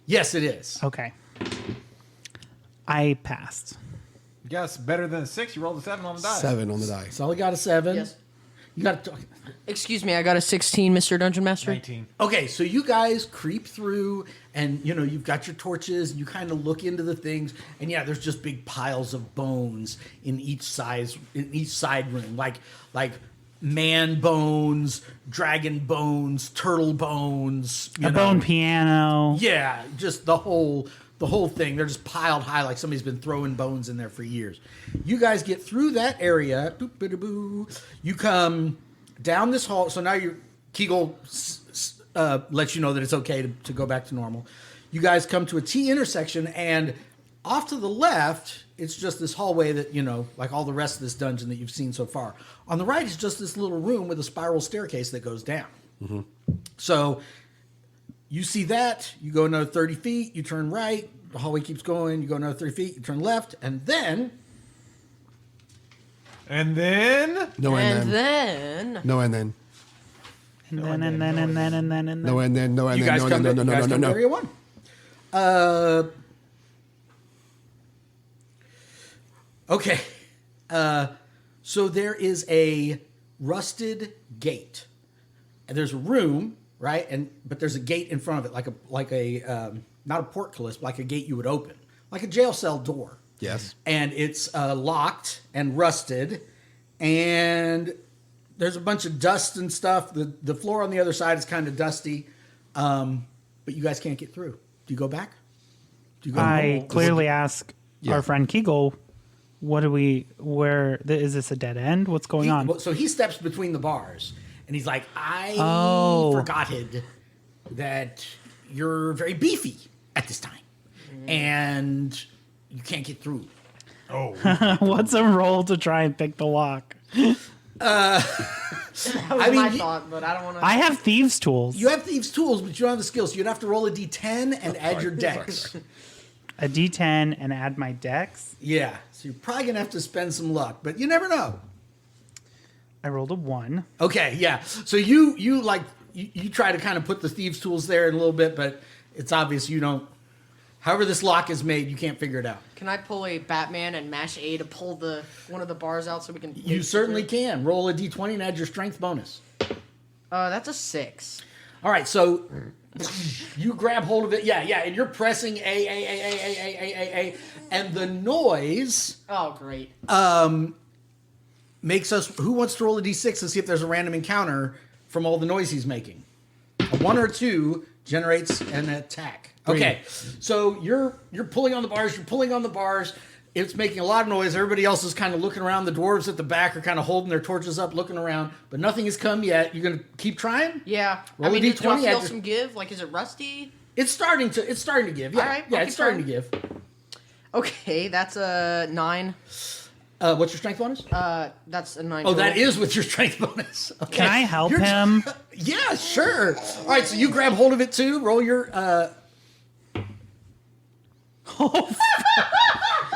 Yes, it is. Okay. I passed. Yes, better than a 6. You rolled a 7 on the die. 7 on the die. So we got a 7. Yes. You got to. Excuse me, I got a 16, Mr. Dungeon Master. 19. Okay, so you guys creep through, and you've got your torches, and you kind of look into the things, and yeah, there's just big piles of bones in each side room, like man bones, dragon bones, turtle bones, A bone piano. Yeah, just the whole thing. They're just piled high, like somebody's been throwing bones in there for years. You guys get through that area. You come down this hall. So now Kegel lets you know that it's okay to go back to normal. You guys come to a T intersection, and off to the left, it's just this hallway that, like all the rest of this dungeon that you've seen so far. On the right is just this little room with a spiral staircase that goes down. So you see that, you go another 30 feet, you turn right, the hallway keeps going, you go another 30 feet, you turn left, and then... And then? No, And then... No, and then. And then. No, and then. No, and You then. guys No, come no, to no, no, no, no, no. Area 1. Okay. So there is a rusted gate. And there's a room, right? But there's a gate in front of it, like a not a portcullis, but like a gate you would open, like a jail cell door. Yes. And it's locked and rusted, and there's a bunch of dust and stuff. The floor on the other side is kind of dusty, but you guys can't get through. Do you go back? Do you go I clearly ask our friend Kegel, is this a dead end? What's going on? So he steps between the bars, and he's like, I forgotted that you're very beefy at this time, and you can't get through. Oh. What's a roll to try and pick the lock? That was my thought, but I don't want to... I have thieves' tools. You have thieves' tools, but you don't have the skills. So you'd have to roll a d10 and add your dex. A D10 and add my dex. Yeah, so you're probably going to have to spend some luck, but you never know. I rolled a 1. Okay, yeah. So you try to kind of put the thieves' tools there in a little bit, but it's obvious you don't. However this lock is made, you can't figure it out. Can I pull a Batman and mash A to pull one of the bars out so we can... You certainly can. Roll a d20 and add your strength bonus. That's a 6. All right, so you grab hold of it. Yeah, and you're pressing A, and the noise Oh, great. makes us. Who wants to roll a d6 and see if there's a random encounter from all the noise he's making? A 1 or 2 generates an attack. Okay, so you're pulling on the bars. You're pulling on the bars. It's making a lot of noise. Everybody else is kind of looking around. The dwarves at the back are kind of holding their torches up, looking around, but nothing has come yet. You're gonna keep trying? Yeah. Roll I mean, a do I D20 feel after- some give? Like, is it rusty? It's starting to give. Yeah, All right, yeah, I'll it's keep starting to trying. give. Okay, that's a 9. What's your strength bonus? That's a 9. Oh, that is with your strength bonus. Okay. Can I help You're- him? Yeah, sure. All right, so you grab hold of it too. Roll your.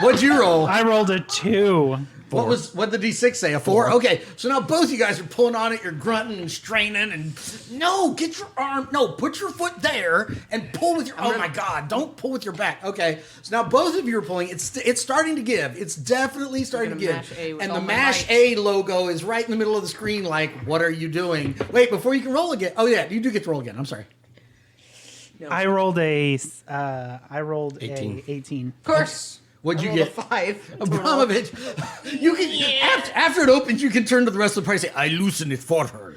What'd you roll? I rolled a 2. What did the D6 say? A 4? Okay, so now both you guys are pulling on it. You're grunting and straining and get your arm. No, put your foot there and pull with your. Oh my God! Don't pull with your back. Okay, so now both of you are pulling. It's starting to give. It's definitely starting to I'm give. gonna mash A with And all the my mash might. A logo is right in the middle of the screen. Like, what are you doing? Wait, before you can roll again. Oh yeah, you do get to roll again. I'm sorry. I rolled a 18. 18. Of course. What'd you I rolled get? a 5. Abramovich, you can after it opens, you can turn to the rest of the party and say, "I loosen it for her."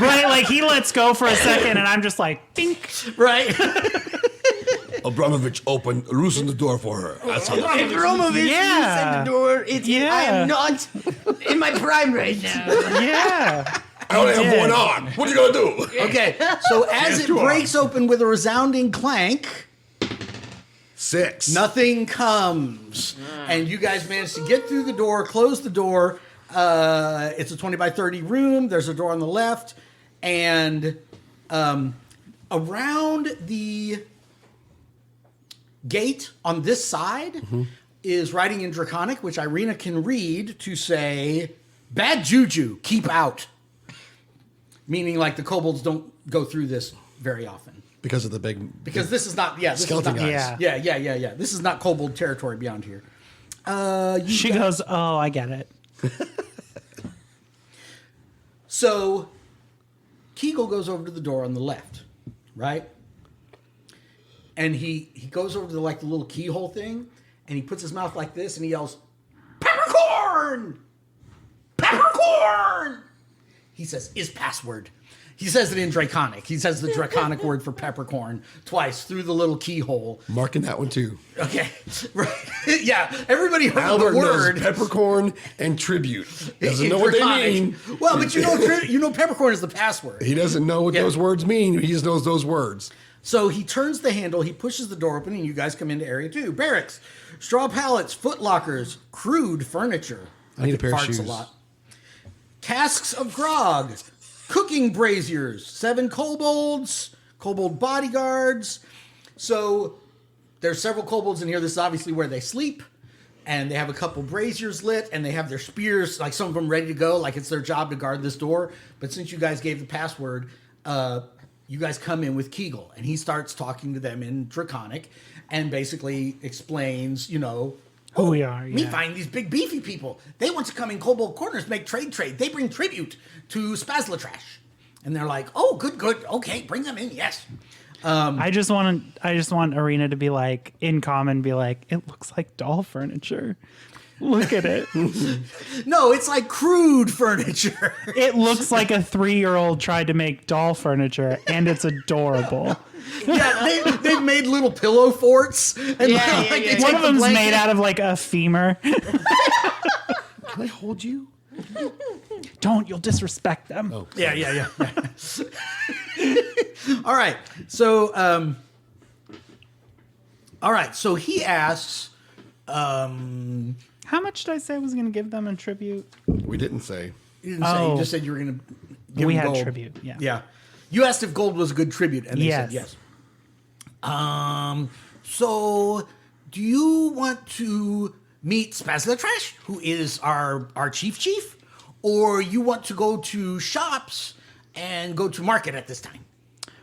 Right, like he lets go for a second, and I'm just like, dink. Right? Abramovich loosened the door for her. That's how that Abramovich, Yeah. you the door. Yeah. I am not in my prime right now. Yeah. I only have did. one arm. What are you gonna do? Okay. So as it breaks open with a resounding clank, 6. nothing comes, and you guys manage to get through the door, close the door. It's a 20 by 30 room. There's a door on the left, and around the gate on this side is writing in Draconic, which Irina can read to say, "Bad juju, keep out." Meaning like the kobolds don't go through this very often. Because of the big. Because this is not, this Skeleton is not, guys. Yeah. This is not kobold territory beyond here. She goes, oh, I get it. So, Kegel goes over to the door on the left, right? And he goes over to the little keyhole thing, and he puts his mouth like this, and he yells, "Peppercorn! Peppercorn!" He says, "Is password." He says it in Draconic. He says the Draconic word for peppercorn twice through the little keyhole. Marking that one too. Okay, right? Yeah, everybody heard Albert the word. knows peppercorn and tribute. Doesn't in know what they Draconic. mean. Well, but you know peppercorn is the password. He doesn't know what Yeah. those words mean. He just knows those words. So he turns the handle, he pushes the door open, and you guys come into area 2. Barracks, straw pallets, foot lockers, crude furniture. I need a pair of Farts shoes. a lot. Casks of grog, cooking braziers, 7 kobolds, kobold bodyguards. So there's several kobolds in here. This is obviously where they sleep. And they have a couple braziers lit, and they have their spears, like some of them ready to go, like it's their job to guard this door. But since you guys gave the password, you guys come in with Kegel, and he starts talking to them in Draconic, and basically explains, Who we are, Me yeah. find these big beefy people. They want to come in Kobold Corners, make trade. They bring tribute to Spazlatrash. And they're like, "Oh, good. Okay, bring them in, yes." I just want Arena to be like, in common, be like, it looks like doll furniture. Look at it. No, it's like crude furniture. It looks like a 3-year-old tried to make doll furniture, and it's adorable. Yeah, they've made little pillow forts. And Yeah, they yeah. take One of the them's blanket- made out of like a femur. Can I hold you? Don't, you'll disrespect them. Oh. Yeah. All right. So, so he asks, How much did I say I was going to give them in tribute? We didn't say. you didn't say, you Oh. just said you were going to give We him had gold. tribute, yeah. Yeah. You asked if gold was a good tribute, and they said Yes. yes. So do you want to meet Spazlatrash, who is our chief? Or you want to go to shops and go to market at this time?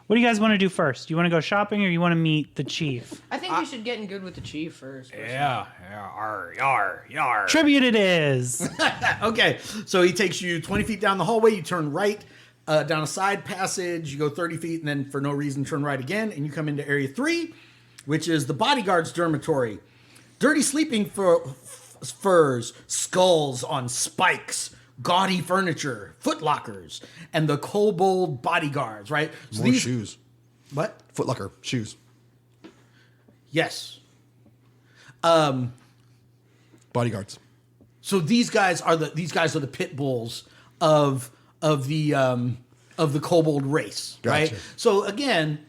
What do you guys want to do first? You want to go shopping or you want to meet the chief? I think we should get in good with the chief first. Yeah. Yar. Tribute it is. Okay, so he takes you 20 feet down the hallway. You turn right. down a side passage. You go 30 feet, and then for no reason turn right again, and you come into Area 3, which is the bodyguard's dormitory. Dirty sleeping furs, skulls on spikes, gaudy furniture, footlockers, and the kobold bodyguards, right? So More shoes. What? Footlocker, shoes. Yes. Bodyguards. So these guys are the pit bulls of the kobold race, right? Gotcha. So again,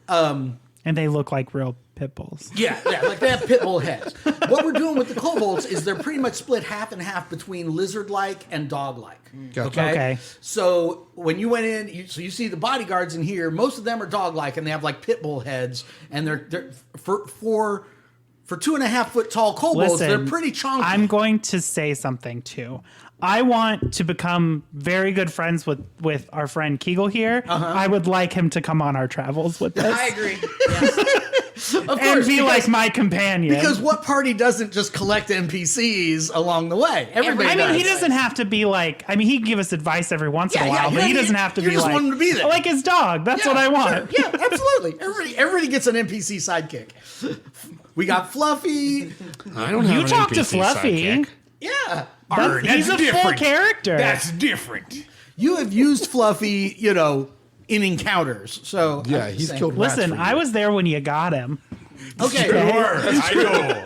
And they look like real pit bulls. yeah, like they have pit bull heads. What we're doing with the kobolds is they're pretty much split half and half between lizard-like and dog-like. Gotcha. Okay. So when you went in, you see the bodyguards in here. Most of them are dog-like, and they have like pit bull heads, and they're for 2.5 foot tall kobolds. Listen, They're pretty chonky. I'm going to say something too. I want to become very good friends with our friend Kegel here. I would like him to come on our travels with us. I agree. Yes. of and course, be because- like my companion. Because what party doesn't just collect NPCs along the way? Everybody I mean, he does. doesn't have to be like. I mean, he can give us advice every once in a while, but he doesn't have to you be just like. want him to be there. Like his dog. That's what I want. Sure. Yeah, absolutely. Everybody gets an NPC sidekick. We got Fluffy. I don't have You an talk to NPC Fluffy. sidekick. Yeah. He's a full character. That's different. You have used Fluffy, in encounters. So Yeah, I'm just he's saying. killed rats Listen, for I you. was there when you got him. Okay. Sure, I know.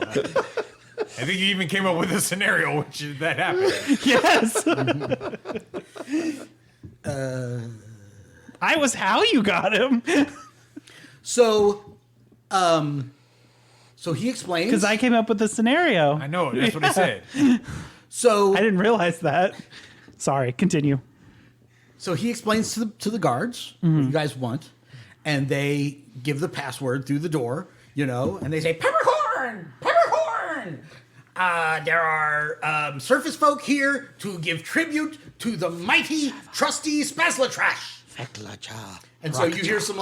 I think you even came up with a scenario which that happened. Yes. I was how you got him So he explains. because I came up with the scenario. I know. That's what I said. So I didn't realize that. Sorry. Continue. So he explains to the guards what you guys want, and they give the password through the door, and they say, Peppercorn! Peppercorn! There are surface folk here to give tribute to the mighty, trusty Spaslatrash. And so you hear some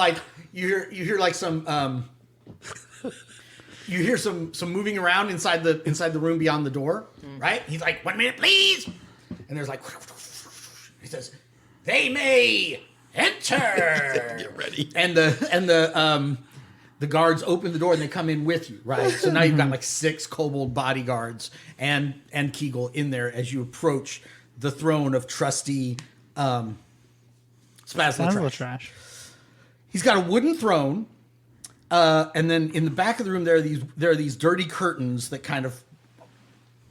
you hear some you hear some moving around inside the room beyond the door, right? He's like, 1 minute, please. And there's like, he says, they may enter. Get ready. And the guards open the door and they come in with you, right? So now you've got like 6 kobold bodyguards and Kegel in there as you approach the throne of trusty Spaslatrash. Trash. He's got a wooden throne, and then in the back of the room there are these dirty curtains that kind of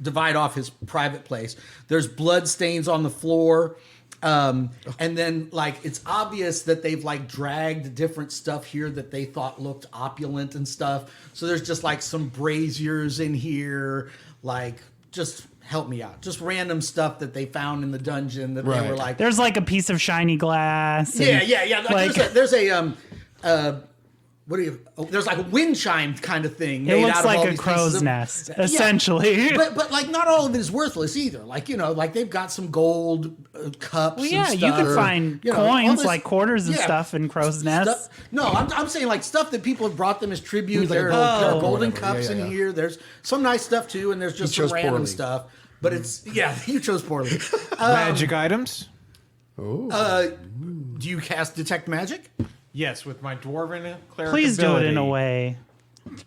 divide off his private place. There's blood stains on the floor, and then it's obvious that they've dragged different stuff here that they thought looked opulent and stuff. So there's just some braziers in here, just help me out, just random stuff that they found in the dungeon that they were like. There's a piece of shiny glass. Yeah. There's a there's a wind chime kind of thing. It made looks out of all like a these pieces crow's of- nest, Yeah. essentially. But not all of it is worthless either. They've got some gold cups. Well, yeah, and you stuff. could find all coins this- like quarters and yeah, stuff in crow's nests. stuff- No, I'm saying stuff that people have brought them as tribute. Like a There gold are cup or golden whatever. cups Yeah, yeah, in yeah. here. There's some nice stuff too, and there's just some chose random poorly. stuff. But it's you chose poorly. Magic items? Do you cast detect magic? Yes, with my dwarven cleric Please do it in a ability. way.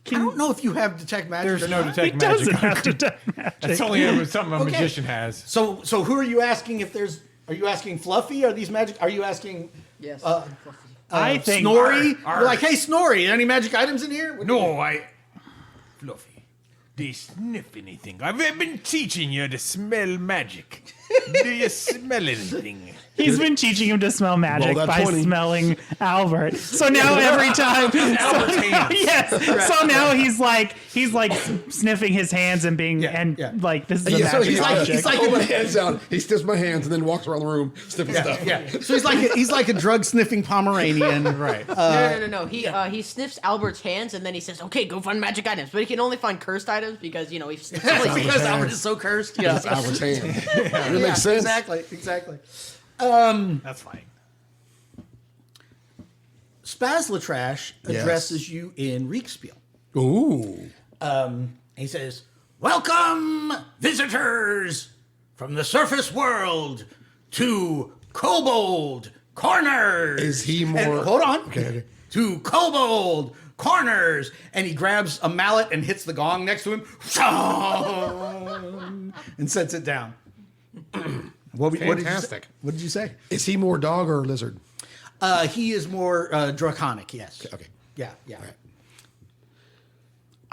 I don't know if you have detect magic. There's or no not. detect He doesn't magic. have to detect magic. That's only something a Okay. magician has. So who are you asking if there's? Are you asking Fluffy? Are these magic? Are you asking? Yes. I think Snorri. Arr. You're like, hey Snorri, any magic items in here? No, Fluffy, they sniff anything. I've been teaching you to smell magic. Do you smell anything? he's been teaching him to smell magic Roll that by 20. smelling Albert. So now every time, Albert's hands. yes. So now he's sniffing his hands and being Yeah, yeah. this is a Yeah, so magic he's like, object. he's like put my hands down. He sniffs my hands and then walks around the room sniffing stuff. Yeah. So he's like a drug sniffing Pomeranian. Right. No. He sniffs Albert's hands and then he says, "Okay, go find magic items." But he can only find cursed items because he sniffs all these Because Albert is so cursed. Yeah. That's Albert's hand. It makes sense. Exactly. That's fine. Spaslatrash addresses you in Reekspiel. Ooh. He says, "Welcome, visitors from the surface world, to Kobold corners. Is he more? And, hold on. Okay. To kobold corners, and he grabs a mallet and hits the gong next to him, and sets it down. Fantastic. What did you say? Is he more dog or lizard? He is more draconic. Yes. Okay. Yeah. All right.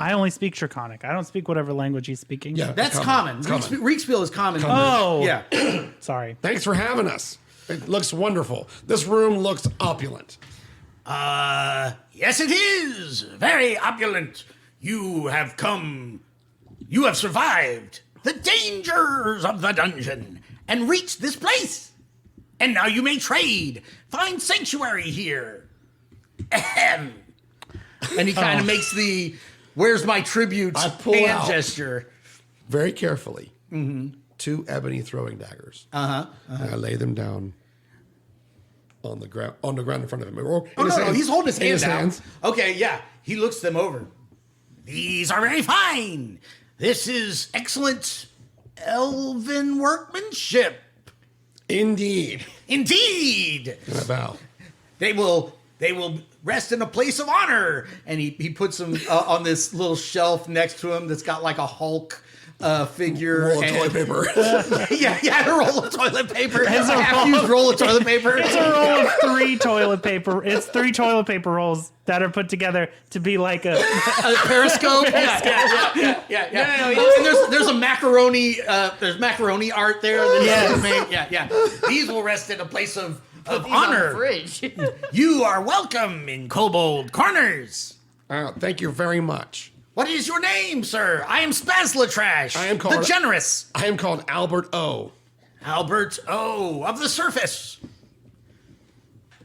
I only speak Draconic. I don't speak whatever language he's speaking. Yeah. That's common. Reekspiel is common. Oh. Yeah. Sorry. Thanks for having us. It looks wonderful. This room looks opulent. Yes, it is. Very opulent. You have survived the dangers of the dungeon and reached this place. And now you may trade. Find sanctuary here. Ahem. And he kind of makes the "where's my tribute" I pull hand out. gesture. Very carefully. 2 ebony throwing daggers. And I lay them down on the ground in front of him. Or Oh, no, he's holding his in hand out. hands. Okay, yeah. He looks them over. These are very fine. This is excellent elven workmanship. Indeed. Indeed. And I bow. They will rest in a place of honor. And he puts them on this little shelf next to him that's got like a Hulk figure. Roll of and- toilet paper. yeah, a roll of toilet paper. A half-used roll of toilet paper. It's a roll of 3 toilet paper. It's 3 toilet paper rolls that are put together to be like a Periscope. Yeah. And there's a macaroni. There's macaroni art there. That made. Yeah. These will rest in a place of These on the honor. fridge. You are welcome in Kobold Corners. Thank you very much. What is your name, sir? I am Spazlatrash. I am called- the Generous. I am called Albert O. Albert O. of the Surface.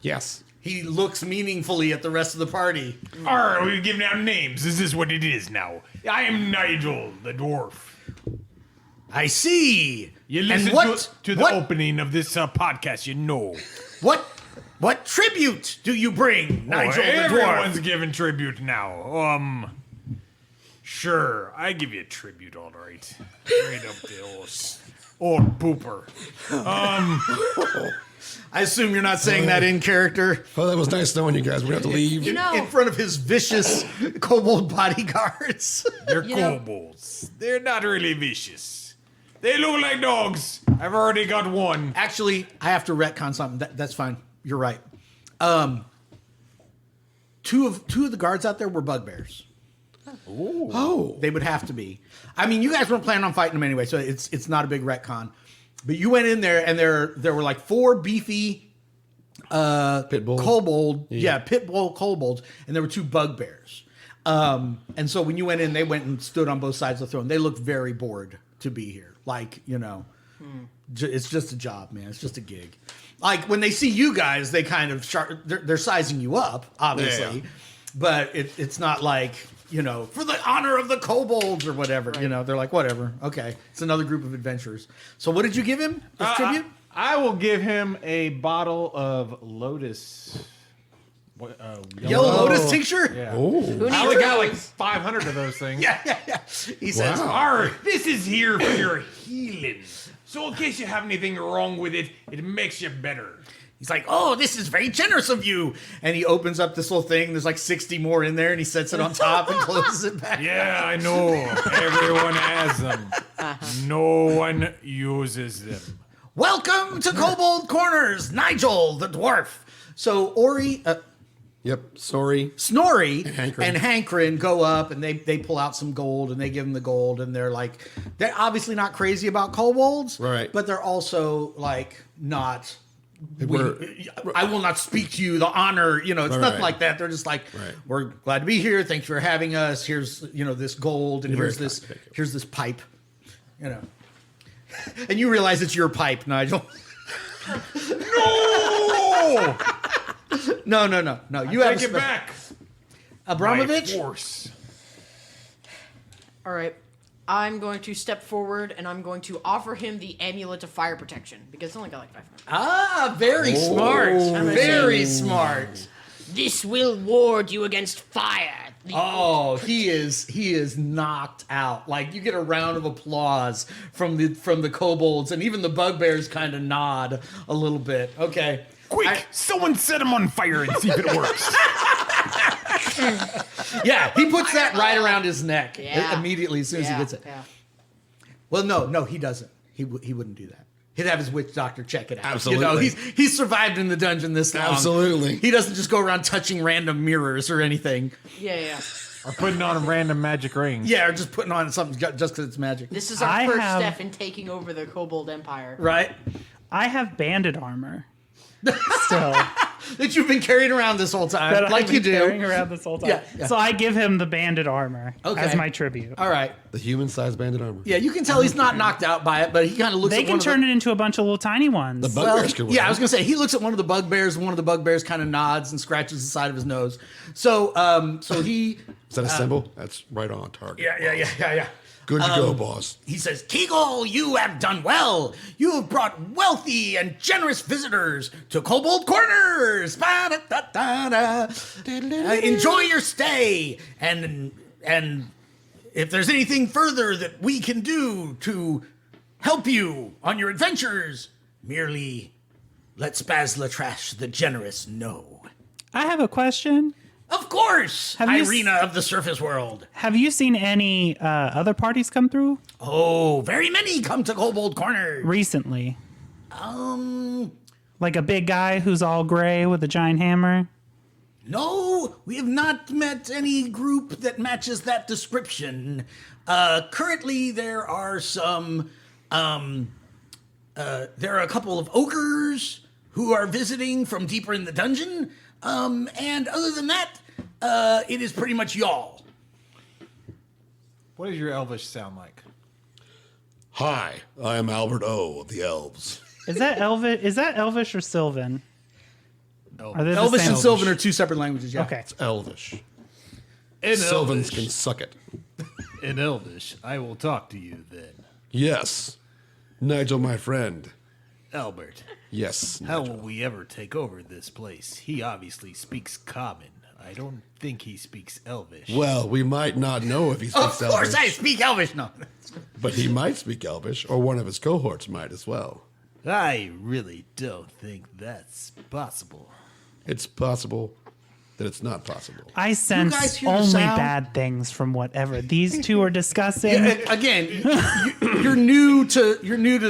Yes. He looks meaningfully at the rest of the party. Alright, we've given out names. This is what it is now. I am Nigel, the dwarf. I see. You listen to the opening of this podcast, you know. What tribute do you bring, Nigel the Everyone's Dwarf? giving tribute now. Sure, I give you a tribute, all right. Straight up the old pooper. I assume you're not saying that in character. Well, that was nice knowing you guys. We have to leave. You know, In front of his vicious kobold bodyguards. They're You know- kobolds. They're not really vicious. They look like dogs. I've already got one. Actually, I have to retcon something. That's fine. You're right. Two of the guards out there were bugbears. Oh. They would have to be. I mean, you guys weren't planning on fighting them anyway, so it's not a big retcon. But you went in there, and there were like 4 beefy Pit bull. kobold, pit bull kobolds, and there were 2 bugbears. And so when you went in, they went and stood on both sides of the throne. They looked very bored to be here. Like, it's just a job, man. It's just a gig. Like when they see you guys, they kind of they're sizing you up, obviously, Yeah. but it's not like for the honor of the kobolds or whatever. Right. They're like whatever. Okay, it's another group of adventurers. So what did you give him as tribute? I will give him a bottle of Lotus. Yellow Lotus tincture. Yeah. Oh. who I only needs got like those? 500 of those things. Yeah. He says, Wow. Alright, this is here for your healing. So in case you have anything wrong with it, it makes you better. he's like, oh, this is very generous of you. And he opens up this little thing. There's like 60 more in there, and he sets it on top and closes it back. Yeah, I know. Everyone has them. No one uses them. Welcome to Kobold Corners, Nigel the Dwarf. So Ori, Yep. Sorry. Snorri, Hankrin. and Hankrin go up, and they pull out some gold, and they give him the gold, and they're obviously not crazy about kobolds, Right. But they're also like not. We're- I will not speak to you. The honor, it's nothing Right. like that. They're just like, Right. we're glad to be here. Thanks for having us. Here's this gold, and Very here's this kind. Thank you. here's this pipe, and you realize it's your pipe, Nigel. No! No. You have Take it back. My Abramovich. force. All right. I'm going to step forward and I'm going to offer him the amulet of fire protection because it's only got like 500. Ah, very smart. Very smart. This will ward you against fire. Oh, he is knocked out. Like you get a round of applause from the kobolds, and even the bugbears kind of nod a little bit. Okay. Quick, someone set him on fire and see if it works. Yeah, he puts that right around his neck Yeah. immediately as soon as he gets it. Yeah. Well, no, he doesn't. He wouldn't do that. He'd have his witch doctor check it out. Absolutely. He's survived in the dungeon this long. Absolutely. He doesn't just go around touching random mirrors or anything. Yeah. Or putting on random magic rings. Yeah, or just putting on something just because it's magic. This is our I first have- step in taking over the Kobold Empire. Right? I have bandit armor. Still. That you've been carrying around this whole time, That like I've you been do. carrying around this whole time. Yeah. So I give him the bandit armor Okay. as my tribute. All right. The human-sized bandit armor. Yeah, you can tell he's not knocked out by it, but he kind of looks They at can one turn of it into a bunch of little tiny ones. The Well, bugbears could yeah, I was gonna say he looks at one of the bugbears. One of the bugbears kind of nods and scratches the side of his nose. So, he, Is that a symbol? That's right on target. yeah. Good to go, boss. He says, Kegel, you have done well. You have brought wealthy and generous visitors to Kobold Corners. Ba-da-da-da-da. Enjoy your stay. And if there's anything further that we can do to help you on your adventures, merely let Spazlatrash the Generous know. I have a question. Of course, Have you Irina of the Surface World. Have you seen any other parties come through Oh, very many come to Kobold Corners. recently? Like a big guy who's all gray with a giant hammer? No, we have not met any group that matches that description. Currently, there are some. There are a couple of ogres who are visiting from deeper in the dungeon. And other than that, it is pretty much y'all. What does your Elvish sound like? Hi, I am Albert O of the Elves. Is that Elvish or Sylvan? Are they the Elvish same? and Sylvan are two separate languages. Yeah. Okay. It's Elvish. In Sylvans Elvish, can suck it. in Elvish, I will talk to you then. Yes. Nigel, my friend. Albert, Yes. how Nigel. will we ever take over this place? He obviously speaks Common. I don't think he speaks Elvish. Well, we might not know if he speaks Of course, I Elvish, speak Elvish. No. but he might speak Elvish, or one of his cohorts might as well. I really don't think that's possible. It's possible that it's not possible. I guys sense hear the only sound? bad things from whatever these two are discussing. Again, you're new to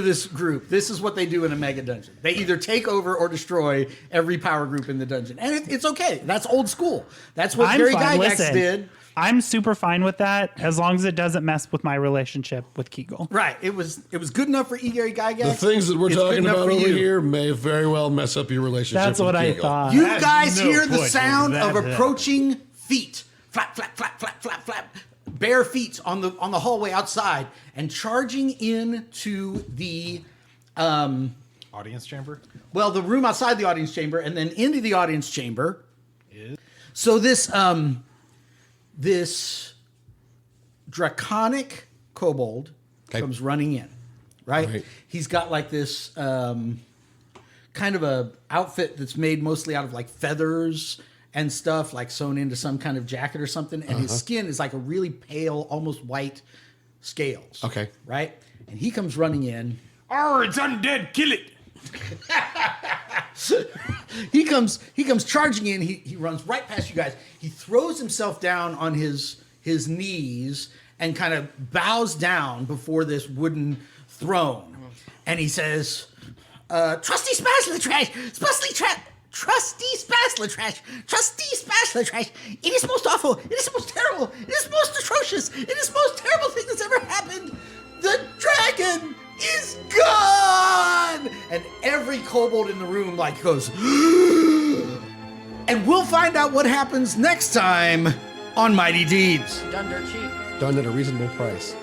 this group. This is what they do in a mega dungeon. They either take over or destroy every power group in the dungeon, and it's okay. That's old school. That's what Gary Gygax Listen, did. I'm super fine with that as long as it doesn't mess with my relationship with Kegel. Right. It was good enough for Gary Gygax. The things that we're It's good talking enough about for over you. here may very well mess up your relationship. That's with what I Kegel. thought. You That's guys no hear the point sound in of that. approaching feet. Flap, flap, flap, flap, flap, flap. Bare feet on the hallway outside, and charging into the Audience chamber? the room outside the audience chamber, and then into the audience chamber. So this draconic kobold comes running in, right? Right. He's got like this kind of a outfit that's made mostly out of like feathers and stuff, like sewn into some kind of jacket or something, and his skin is like a really pale, almost white scales. Okay. Right? And he comes running in. Oh, it's undead. Kill it. He comes charging in. He runs right past you guys. He throws himself down on his knees and kind of bows down before this wooden throne. And he says, Trusty Spazlatrash, Trusty Spazlatrash, it is most awful, it is most terrible, it is most atrocious, it is the most terrible thing that's ever happened. The dragon is gone! And every kobold in the room like goes, and we'll find out what happens next time on Mighty Deeds. Done dirt cheap. Done at a reasonable price.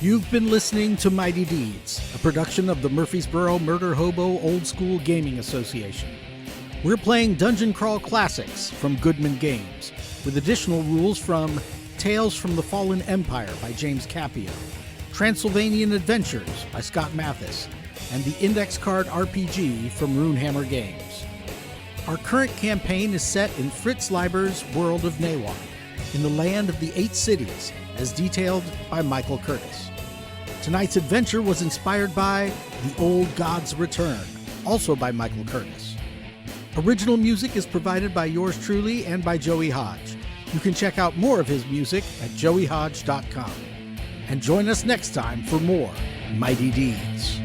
You've been listening to Mighty Deeds, a production of the Murfreesboro Murder Hobo Old School Gaming Association. We're playing Dungeon Crawl Classics from Goodman Games, with additional rules from Tales from the Fallen Empire by James Capio, Transylvanian Adventures by Scott Mathis, and the Index Card RPG from Runehammer Games. Our current campaign is set in Fritz Leiber's world of Nawa, in the land of the 8 cities, as detailed by Michael Curtis. Tonight's adventure was inspired by The Old God's Return, also by Michael Curtis. Original music is provided by yours truly and by Joey Hodge. You can check out more of his music at joeyhodge.com. And join us next time for more Mighty Deeds.